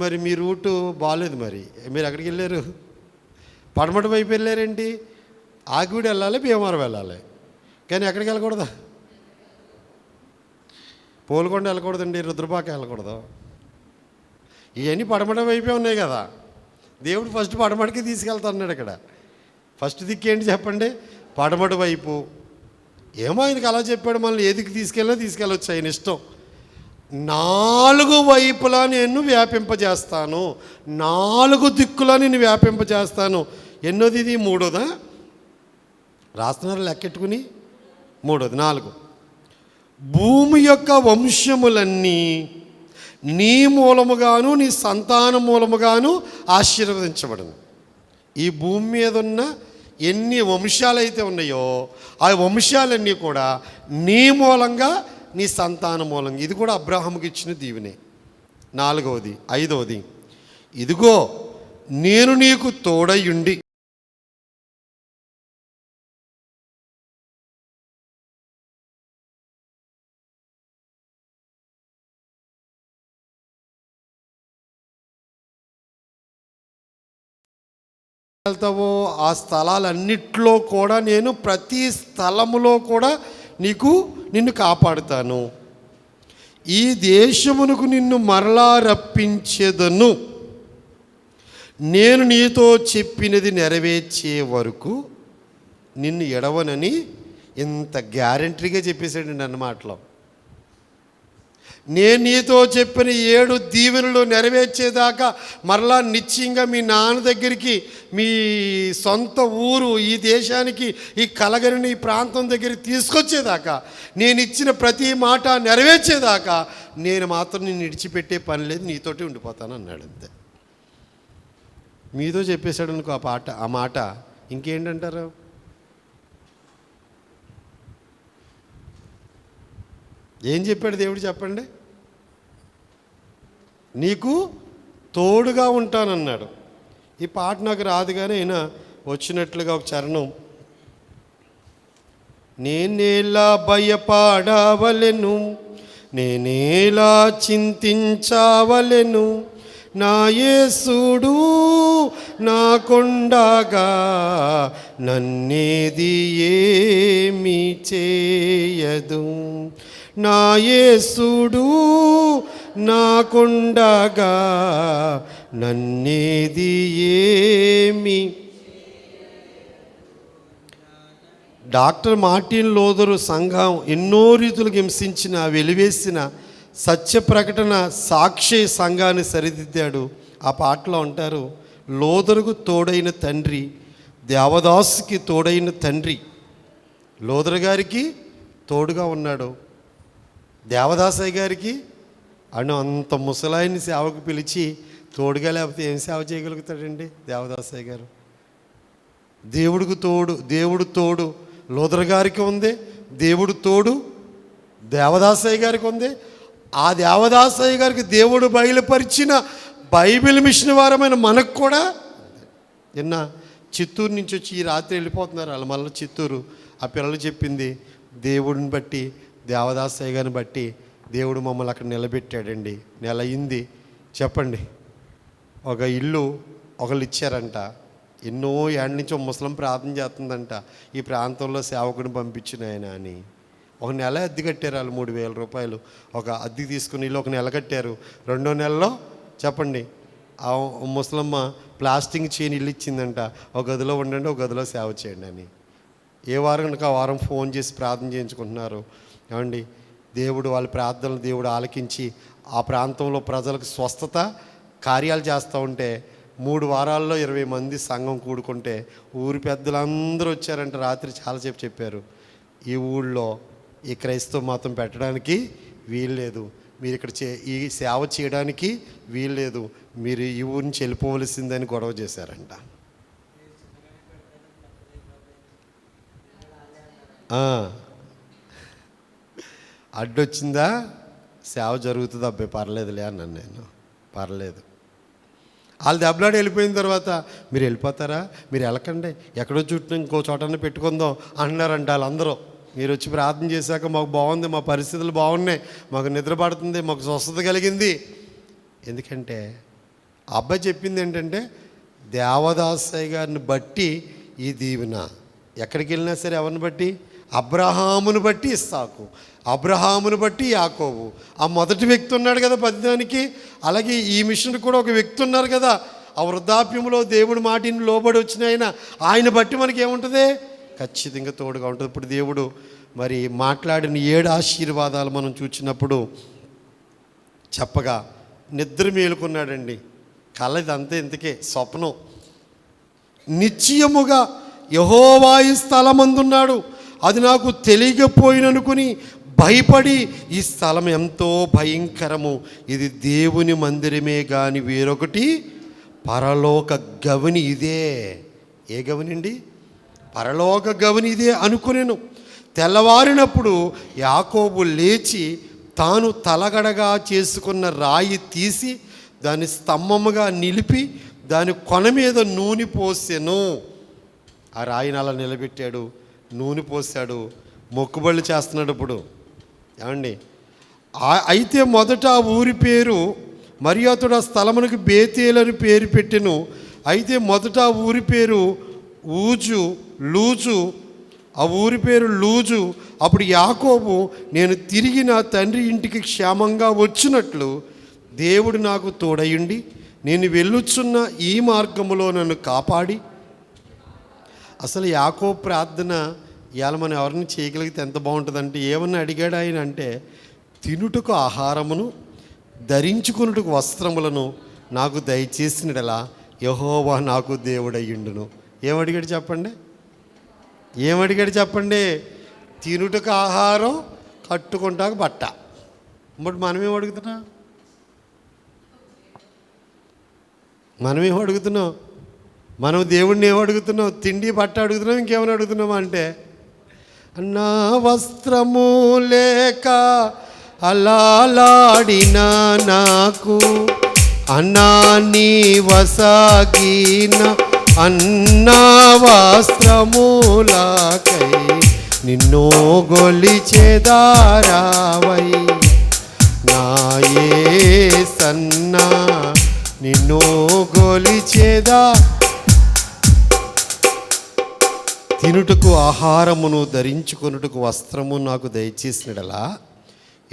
మరి మీ రూటు బాగాలేదు, మరి మీరు ఎక్కడికి వెళ్ళారు? పడమటి వైపు వెళ్ళారేంటి? ఆగివిడి వెళ్ళాలి, భీమవరం వెళ్ళాలి, కానీ ఎక్కడికి వెళ్ళకూడదా? పోల్కొండ వెళ్ళకూడదండి, రుద్రపాక వెళ్ళకూడదు. ఇవన్నీ పడమటి వైపే ఉన్నాయి కదా. దేవుడు ఫస్ట్ పడమటికి తీసుకెళ్తాన్నాడు. ఇక్కడ ఫస్ట్ దిక్కు ఏంటి చెప్పండి? పడమటి వైపు. ఏమో ఆయనకి అలా చెప్పాడు, మనల్ని ఏదికి తీసుకెళ్ళొచ్చు, ఆయన ఇష్టం. 4 వైపులా నేను వ్యాపింపజేస్తాను, 4 దిక్కులా నేను వ్యాపింపజేస్తాను. ఎన్నోది ఇది? 3దా? రాస్తున్నారు లెక్కెట్టుకుని. 3ది. 4. భూమి యొక్క వంశములన్నీ నీ మూలముగాను నీ సంతాన మూలముగాను ఆశీర్వదించబడను. ఈ భూమి మీద ఉన్న ఎన్ని వంశాలైతే ఉన్నాయో ఆ వంశాలన్నీ కూడా నీ మూలంగా, నీ సంతాన మూలంగా. ఇది కూడా అబ్రాహాముకి ఇచ్చిన దీవెనే. 4వది. 5వది, ఇదిగో నేను నీకు తోడయుండి వెళ్తావో ఆ స్థలాలన్నిట్లో కూడా నేను ప్రతి స్థలములో కూడా నిన్ను కాపాడుతాను. ఈ దేశమునకు నిన్ను మరలా రప్పించేదను. నేను నీతో చెప్పినది నెరవేర్చే వరకు నిన్ను ఎడవనని ఇంత గ్యారంటీగా చెప్పేశాడండి అన్న మాటలో. నేను నీతో చెప్పిన 7 దీవెనలు నెరవేర్చేదాకా, మరలా నిశ్చయంగా మీ నాన్న దగ్గరికి, మీ సొంత ఊరు, ఈ దేశానికి, ఈ కలగని ఈ ప్రాంతం దగ్గరికి తీసుకొచ్చేదాకా, నేను ఇచ్చిన ప్రతి మాట నెరవేర్చేదాకా నేను మాత్రం నిన్ను విడిచిపెట్టే పని లేదు, నీతోటి ఉండిపోతాను అన్నాడు. అంతే. మీతో చెప్పేశాడు అనుకో ఆ మాట ఇంకేంటంటారు? ఏం చెప్పాడు దేవుడు చెప్పండి? నీకు తోడుగా ఉంటానన్నాడు. ఈ పాట నాకు రాదు కానీ అయినా వచ్చినట్లుగా ఒక చరణం. నేనేలా భయపడవలెను, నేనేలా చింతించవలెను, నా యేసుడు నాకుండగా నన్నేది ఏమి చేయదు. నా యేసుడు నాకుండగా నన్నేది ఏమి. డాక్టర్ మార్టిన్ లూథరు సంఘం ఎన్నో రీతులకు హింసించిన, వెలివేసిన సత్య ప్రకటన సాక్షి సంఘాన్ని సరిదిద్దాడు. ఆ పాటలో అంటారు, లూథరుకు తోడైన తండ్రి, దేవదాసుకి తోడైన తండ్రి. లూథరు గారికి తోడుగా ఉన్నాడు. దేవదాసయ్య గారికి అంత ముసలాయిని సేవకు పిలిచి తోడుగా లేకపోతే ఏం సేవ చేయగలుగుతాడండి దేవదాసయ్య గారు? దేవుడు తోడు లూథరు గారికి ఉంది, దేవుడు తోడు దేవదాసయ్య గారికి ఉంది. ఆ దేవదాసయ్య గారికి దేవుడు బయలుపరిచిన బైబిల్ మిషన్ వారమైన మనకు కూడా నిన్న చిత్తూరు నుంచి వచ్చి ఈ రాత్రి వెళ్ళిపోతున్నారు వాళ్ళు మళ్ళీ చిత్తూరు. ఆ పిల్లలు చెప్పింది, దేవుడిని బట్టి, దేవదాసయ్య గారిని బట్టి దేవుడు మమ్మల్ని అక్కడ నిలబెట్టాడండి. నెల అయింది చెప్పండి. ఒక ఇల్లు ఒకళ్ళు ఇచ్చారంట. ఎన్నో ఏళ్ళ నుంచి ఒక ముసలం ప్రార్థన చేస్తుందంట, ఈ ప్రాంతంలో సేవకుని పంపించిన ఆయన అని. ఒక నెల అద్దె కట్టారు వాళ్ళు, 3,000 రూపాయలు ఒక అద్దె తీసుకుని ఇల్లు ఒక నెల కట్టారు. 2వ నెలలో చెప్పండి ఆ ముసలమ్మ ప్లాస్టింగ్ చేయని ఇల్లు ఇచ్చిందంట, ఒక గదిలో ఉండండి, ఒక గదిలో సేవ చేయండి అని. ఏ వారం కనుక ఆ వారం ఫోన్ చేసి ప్రార్థన చేయించుకుంటున్నారు. ఏమండి, దేవుడు వాళ్ళ ప్రార్థనలు దేవుడు ఆలకించి ఆ ప్రాంతంలో ప్రజలకు స్వస్థత కార్యాలు చేస్తూ ఉంటే 3 వారాల్లో 20 మంది సంఘం కూడుకుంటే ఊరి పెద్దలందరూ వచ్చారంట. రాత్రి చాలాసేపు చెప్పారు, ఈ ఊళ్ళో ఈ క్రైస్తవ మతం పెట్టడానికి వీల్లేదు, మీరు ఇక్కడ ఈ సేవ చేయడానికి వీల్లేదు, మీరు ఈ ఊరి నుంచి వెళ్ళిపోవలసిందని గొడవ చేశారంట. అడ్డొచ్చిందా, సేవ జరుగుతుంది అబ్బాయి పర్లేదులే అన్నాను నేను. పర్లేదు. వాళ్ళు దెబ్బలాడి వెళ్ళిపోయిన తర్వాత మీరు వెళ్ళిపోతారా, మీరు వెళ్ళకండి, ఎక్కడో చుట్టూ ఇంకో చోటనే పెట్టుకుందాం అంటున్నారంట వాళ్ళందరూ. మీరు వచ్చి ప్రార్థన చేశాక మాకు బాగుంది, మా పరిస్థితులు బాగున్నాయి, మాకు నిద్ర పడుతుంది, మాకు స్వస్థత కలిగింది. ఎందుకంటే అబ్బాయి చెప్పింది ఏంటంటే దేవదాసయ్య గారిని బట్టి ఈ దీవెన. ఎక్కడికి వెళ్ళినా సరే ఎవరిని బట్టి? అబ్రహామును బట్టి ఇస్సాకు, అబ్రహామును బట్టి యాకోబు. ఆ మొదటి వ్యక్తి ఉన్నాడు కదా పద్యానికి. అలాగే ఈ మిషన్ కూడా ఒక వ్యక్తి ఉన్నారు కదా, ఆ వృద్ధాప్యంలో దేవుడి మాటిని లోబడి వచ్చిన ఆయన బట్టి మనకి ఏముంటుంది? ఖచ్చితంగా తోడుగా ఉంటుంది. ఇప్పుడు దేవుడు మరి మాట్లాడిన 7 ఆశీర్వాదాలు మనం చూసినప్పుడు చెప్పగా నిద్ర మేలుకున్నాడండి. కళ ఇదంతా ఇంతకే స్వప్నం. నిశ్చయముగా యెహోవా ఈ స్థలమందున్నాడు, అది నాకు తెలియకపోయిననుకుని భయపడి, ఈ స్థలం ఎంతో భయంకరము, ఇది దేవుని మందిరమే కానీ వేరొకటి పరలోక గవని ఇదే. ఏ గవనండి? పరలోక గవని ఇదే అనుకునేను. తెల్లవారినప్పుడు యాకోబు లేచి తాను తలగడగా చేసుకున్న రాయి తీసి దాన్ని స్తంభముగా నిలిపి దాని కొన మీద నూనె పోసెను. ఆ రాయిని అలా నిలబెట్టాడు, నూనె పోసాడు, మొక్కుబళ్ళు చేస్తున్నాడు. ఇప్పుడు ఏమండి, అయితే మొదట ఆ ఊరి పేరు, మరియు అతడు ఆ స్థలమునకు బేతేలని పేరు పెట్టెను. అయితే మొదట ఆ ఊరి పేరు లూజు, ఆ ఊరి పేరు లూజు. అప్పుడు యాకోబు, నేను తిరిగి నా తండ్రి ఇంటికి క్షేమంగా వచ్చినట్లు దేవుడు నాకు తోడయుండి నేను వెళ్ళుచున్న ఈ మార్గములో నన్ను కాపాడి. అసలు యాకోబు ప్రార్థన ఇవాళ మనం ఎవరిని చేయగలిగితే ఎంత బాగుంటుందంటే, ఏమన్నా అడిగాడు ఆయన అంటే, తినుటకు ఆహారమును ధరించుకున్నట్టుకు వస్త్రములను నాకు దయచేసినడలా యెహోవా నాకు దేవుడయ్యుండును. ఏమడిగాడు చెప్పండి? తినుటకు ఆహారం, కట్టుకుంటాకు బట్ట. బట్ మనమేం అడుగుతున్నాం? మనం దేవుడిని ఏమడుగుతున్నాం? తిండి బట్ట అడుగుతున్నాం, ఇంకేమైనా అడుగుతున్నామా అంటే, నా వస్త్రము లేక అలాలాడిన నాకు అన్నాన్ని వసాగిన అన్నా వస్త్రములకై నిన్నో గొలిచెదారావై నా యేసన్నా నిన్నో గొలిచెదా. తినుటకు ఆహారమును ధరించుకొనుటకు వస్త్రము నాకు దయచేసినడలా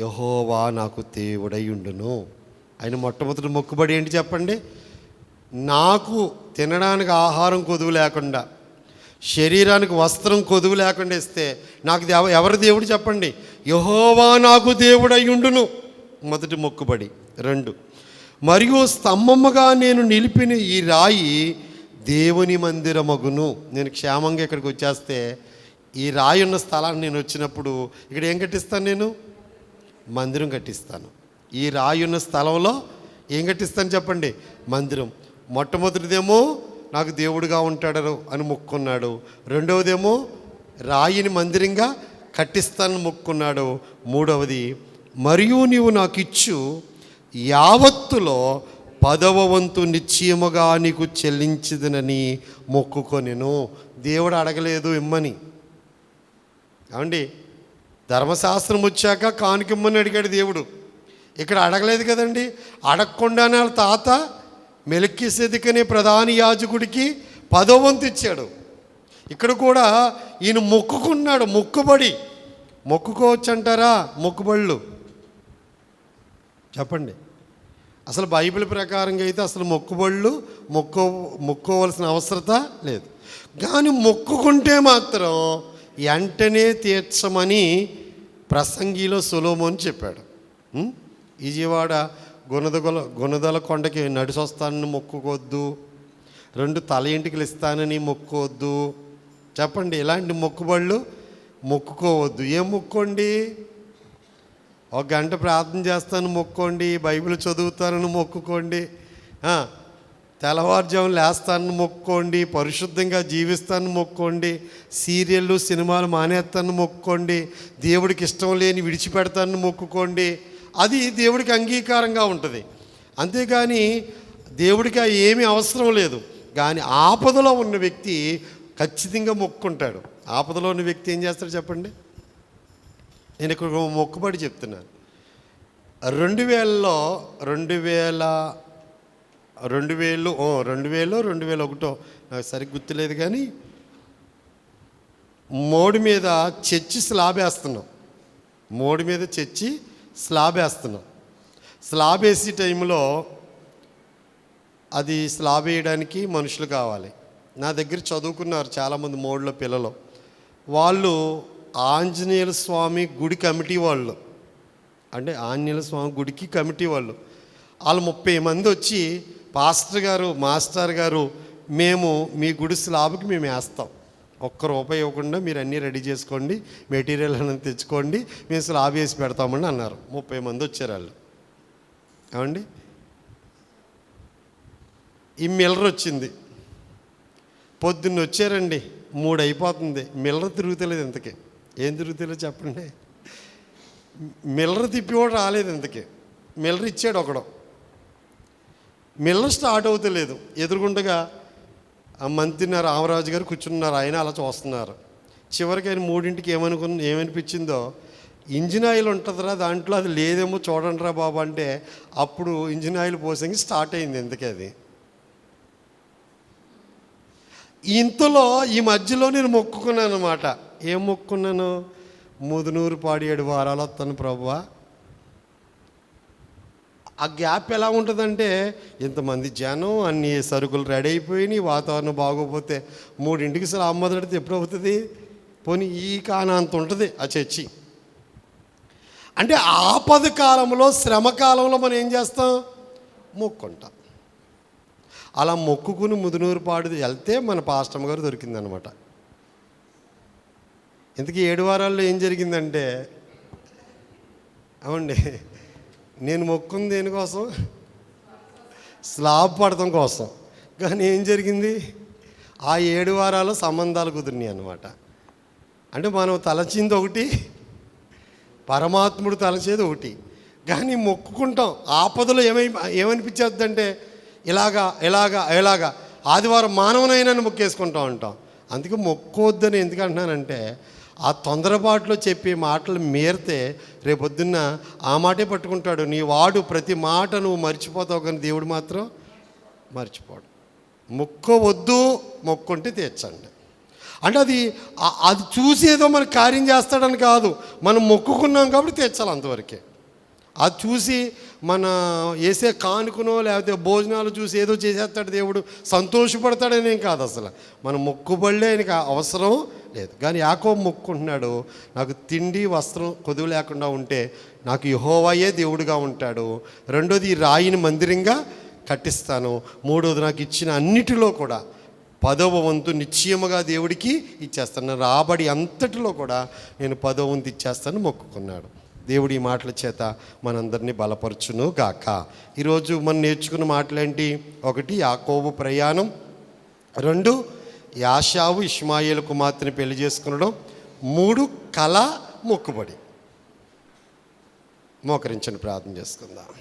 యెహోవా నాకు దేవుడయ్యుండును. ఆయన మొట్టమొదటి మొక్కుబడి ఏంటి చెప్పండి? నాకు తినడానికి ఆహారం కొదువు లేకుండా, శరీరానికి వస్త్రం కొదువు లేకుండా ఇస్తే నాకు ఎవరి దేవుడు చెప్పండి? యెహోవా నాకు దేవుడయ్యుండును. మొదటి మొక్కుబడి. 2, మరియు స్తంభముగా నేను నిలిపిన ఈ రాయి దేవుని మందిరమగును. నేను క్షేమంగా ఇక్కడికి వచ్చేస్తే ఈ రాయి ఉన్న స్థలాన్ని నేను వచ్చినప్పుడు ఇక్కడ ఏం కట్టిస్తాను? నేను మందిరం కట్టిస్తాను. ఈ రాయి ఉన్న స్థలంలో ఏం కట్టిస్తాను చెప్పండి? మందిరం. మొట్టమొదటిదేమో నాకు దేవుడుగా ఉంటాడు అని మొక్కున్నాడు. రెండవదేమో రాయిని మందిరంగా కట్టిస్తానని మొక్కున్నాడు. మూడవది, మరియు నీవు నాకు ఇచ్చు యావత్తులో 10వ వంతు నిశ్చయముగా నీకు చెల్లించదనని మొక్కుకొనెను. దేవుడు అడగలేదు ఇమ్మని. ఏమండి, ధర్మశాస్త్రం వచ్చాక కానుకిమ్మని అడిగాడు దేవుడు. ఇక్కడ అడగలేదు కదండి. అడగకుండానే వాళ్ళ తాత మెల్కీసెదెకనే ప్రధాన యాజకుడికి 10వ వంతు ఇచ్చాడు. ఇక్కడ కూడా ఈయన మొక్కుకున్నాడు. మొక్కుకోవచ్చు అంటారా? మొక్కుబళ్ళు చెప్పండి. అసలు బైబిల్ ప్రకారంగా అయితే అసలు మొక్కుబళ్ళు మొక్కోవలసిన అవసరత లేదు. కానీ మొక్కుకుంటే మాత్రం వెంటనే తీర్చమని ప్రసంగిలో సొలొమోను చెప్పాడు. విజయవాడ గుణదల కొండకి నడిచొస్తానని మొక్కుకోవద్దు, 2 తల ఇంటికలు ఇస్తానని మొక్కుకోవద్దు. చెప్పండి, ఇలాంటి మొక్కుబళ్ళు మొక్కుకోవద్దు. ఏం మొక్కోండి? 1 గంట ప్రార్థన చేస్తాను మొక్కోండి, బైబిల్ చదువుతానని మొక్కుకోండి, తెల్లవారుజామున లేస్తానని మొక్కుకోండి, పరిశుద్ధంగా జీవిస్తానని మొక్కుకోండి, సీరియళ్ళు సినిమాలు మానేస్తానని మొక్కుకోండి, దేవుడికి ఇష్టం లేని విడిచిపెడతానని మొక్కుకోండి. అది దేవుడికి అంగీకారంగా ఉంటుంది. అంతేగాని దేవుడికి ఏమీ అవసరం లేదు. కానీ ఆపదలో ఉన్న వ్యక్తి ఖచ్చితంగా మొక్కుంటాడు. ఆపదలో ఉన్న వ్యక్తి ఏం చేస్తాడు చెప్పండి? నేను ఇక్కడ మొక్కుబడి చెప్తున్నాను. 2000లో 2001 నాకు సరిగ్గా గుర్తులేదు, కానీ మోడి మీద చర్చి స్లాబ్ వేస్తున్నాం. స్లాబ్ వేసే టైంలో అది స్లాబ్ వేయడానికి మనుషులు కావాలి. నా దగ్గర చదువుకున్నారు చాలామంది మోడ్లో పిల్లలు. వాళ్ళు ఆంజనేయుల స్వామి గుడి కమిటీ వాళ్ళు, అంటే ఆంజనేయుల స్వామి గుడికి కమిటీ వాళ్ళు 30 మంది వచ్చి, మాస్టర్ గారు మేము మీ గుడి స్లాబ్కి మేము వేస్తాం, ₹1 ఇవ్వకుండా మీరు అన్నీ రెడీ చేసుకోండి, మెటీరియల్ అనేది తెచ్చుకోండి, మేము స్లాబ్ వేసి పెడతామని అన్నారు. 30 మంది వచ్చారు వాళ్ళు. ఏమండి, ఈ మిల్లర్ వచ్చింది, పొద్దున్న వచ్చారండి, 3 అయిపోతుంది, మిల్లర్ తిరుగుతలేదు. ఇంతకీ ఏం తిరుగుతలేదు చెప్పండి? మిల్లర్ తిప్పేవాడు రాలేదు. ఇంతకీ మిల్లర్ ఇచ్చాడు ఒకడు. మిల్ల స్టార్ట్ అవుతలేదు. ఎదురుగుండగా ఆ మంత్రి రామరాజు గారు కూర్చున్నారు. ఆయన అలా చూస్తున్నారు. చివరికి ఆయన 3ంటికి ఏమనిపించిందో, ఇంజిన్ ఆయిల్ ఉంటుందిరా దాంట్లో, అది లేదేమో చూడండి రా బాబు అంటే అప్పుడు ఇంజిన్ ఆయిల్ పోసేకి స్టార్ట్ అయింది. ఎందుకే అది ఇంతలో ఈ మధ్యలో నేను మొక్కుకున్నాను అనమాట. ఏం మొక్కుకున్నాను? ముదునూరు పాడి 7 వారాలు వస్తాను ప్రభువా. ఆ గ్యాప్ ఎలా ఉంటుందంటే, ఇంతమంది జనం, అన్ని సరుకులు రెడీ అయిపోయినాయి, వాతావరణం బాగోపోతే 3ంటికి మొదలెడితే ఎప్పుడు అవుతుంది? పోనీ ఈ కానంత ఉంటుంది ఆ చర్చి. అంటే ఆపద కాలంలో, శ్రమ కాలంలో మనం ఏం చేస్తాం? మొక్కుంటాం. అలా మొక్కుకుని ముదునూరుపాడు వెళ్తే మన పాస్టమ్ గారు దొరికిందనమాట. ఇంతకీ 7 వారాల్లో ఏం జరిగిందంటే, అవండి నేను మొక్కుంది దేనికోసం? స్లాబ్ పడటం కోసం. కానీ ఏం జరిగింది? ఆ 7 వారాల్లో సంబంధాలు కుదిరినాయి అన్నమాట. అంటే మనం తలచింది ఒకటి, పరమాత్ముడు తలచేది ఒకటి. కానీ మొక్కుకుంటాం. ఆపదలో ఏమనిపించేద్దంటే, ఇలాగా ఆదివారం మానవనైనా మొక్కేసుకుంటూ ఉంటాం. అందుకే మొక్కోద్దని ఎందుకు అంటున్నానంటే, ఆ తొందరపాటులో చెప్పే మాటలు మీరితే రేపొద్దున్న ఆ మాటే పట్టుకుంటాడు. నీ వాడు ప్రతి మాట నువ్వు మర్చిపోతావు, కానీ దేవుడు మాత్రం మర్చిపోడు. మొక్కోవద్దు, మొక్కుంటే తీర్చండి. అంటే అది చూసి ఏదో మనకు కార్యం చేస్తాడని కాదు, మనం మొక్కుకున్నాం కాబట్టి తీర్చాలి అంతవరకే. అది చూసి మన వేసే కానుకనో లేకపోతే భోజనాలు చూసి ఏదో చేసేస్తాడు దేవుడు, సంతోషపడతాడని ఏం కాదు. అసలు మనం మొక్కుబళ్ళే ఆయనకి అవసరం లేదు. కానీ యాకోబు మొక్కుంటున్నాడు, నాకు తిండి వస్త్రం కొదువు లేకుండా ఉంటే నాకు యెహోవాయే దేవుడుగా ఉంటాడు. రెండోది, ఈ రాయిని మందిరంగా కట్టిస్తాను. మూడోది, నాకు ఇచ్చిన అన్నిటిలో కూడా 10వ వంతు నిశ్చయముగా దేవుడికి ఇచ్చేస్తాను. రాబడి అంతటిలో కూడా నేను 10వ వంతు ఇచ్చేస్తాను మొక్కుకున్నాడు. దేవుడి ఈ మాటల చేత మనందరినీ బలపరచును గాక. ఈరోజు మనం నేర్చుకున్న మాటలేంటి? 1, యాకోబు ప్రయాణం. 2, యాషావు ఇష్మాయేలు కుమార్తెని పెళ్లి చేసుకునడం. 3, కళ మొక్కుబడి. మోకరించని ప్రార్థన చేసుకుందాం.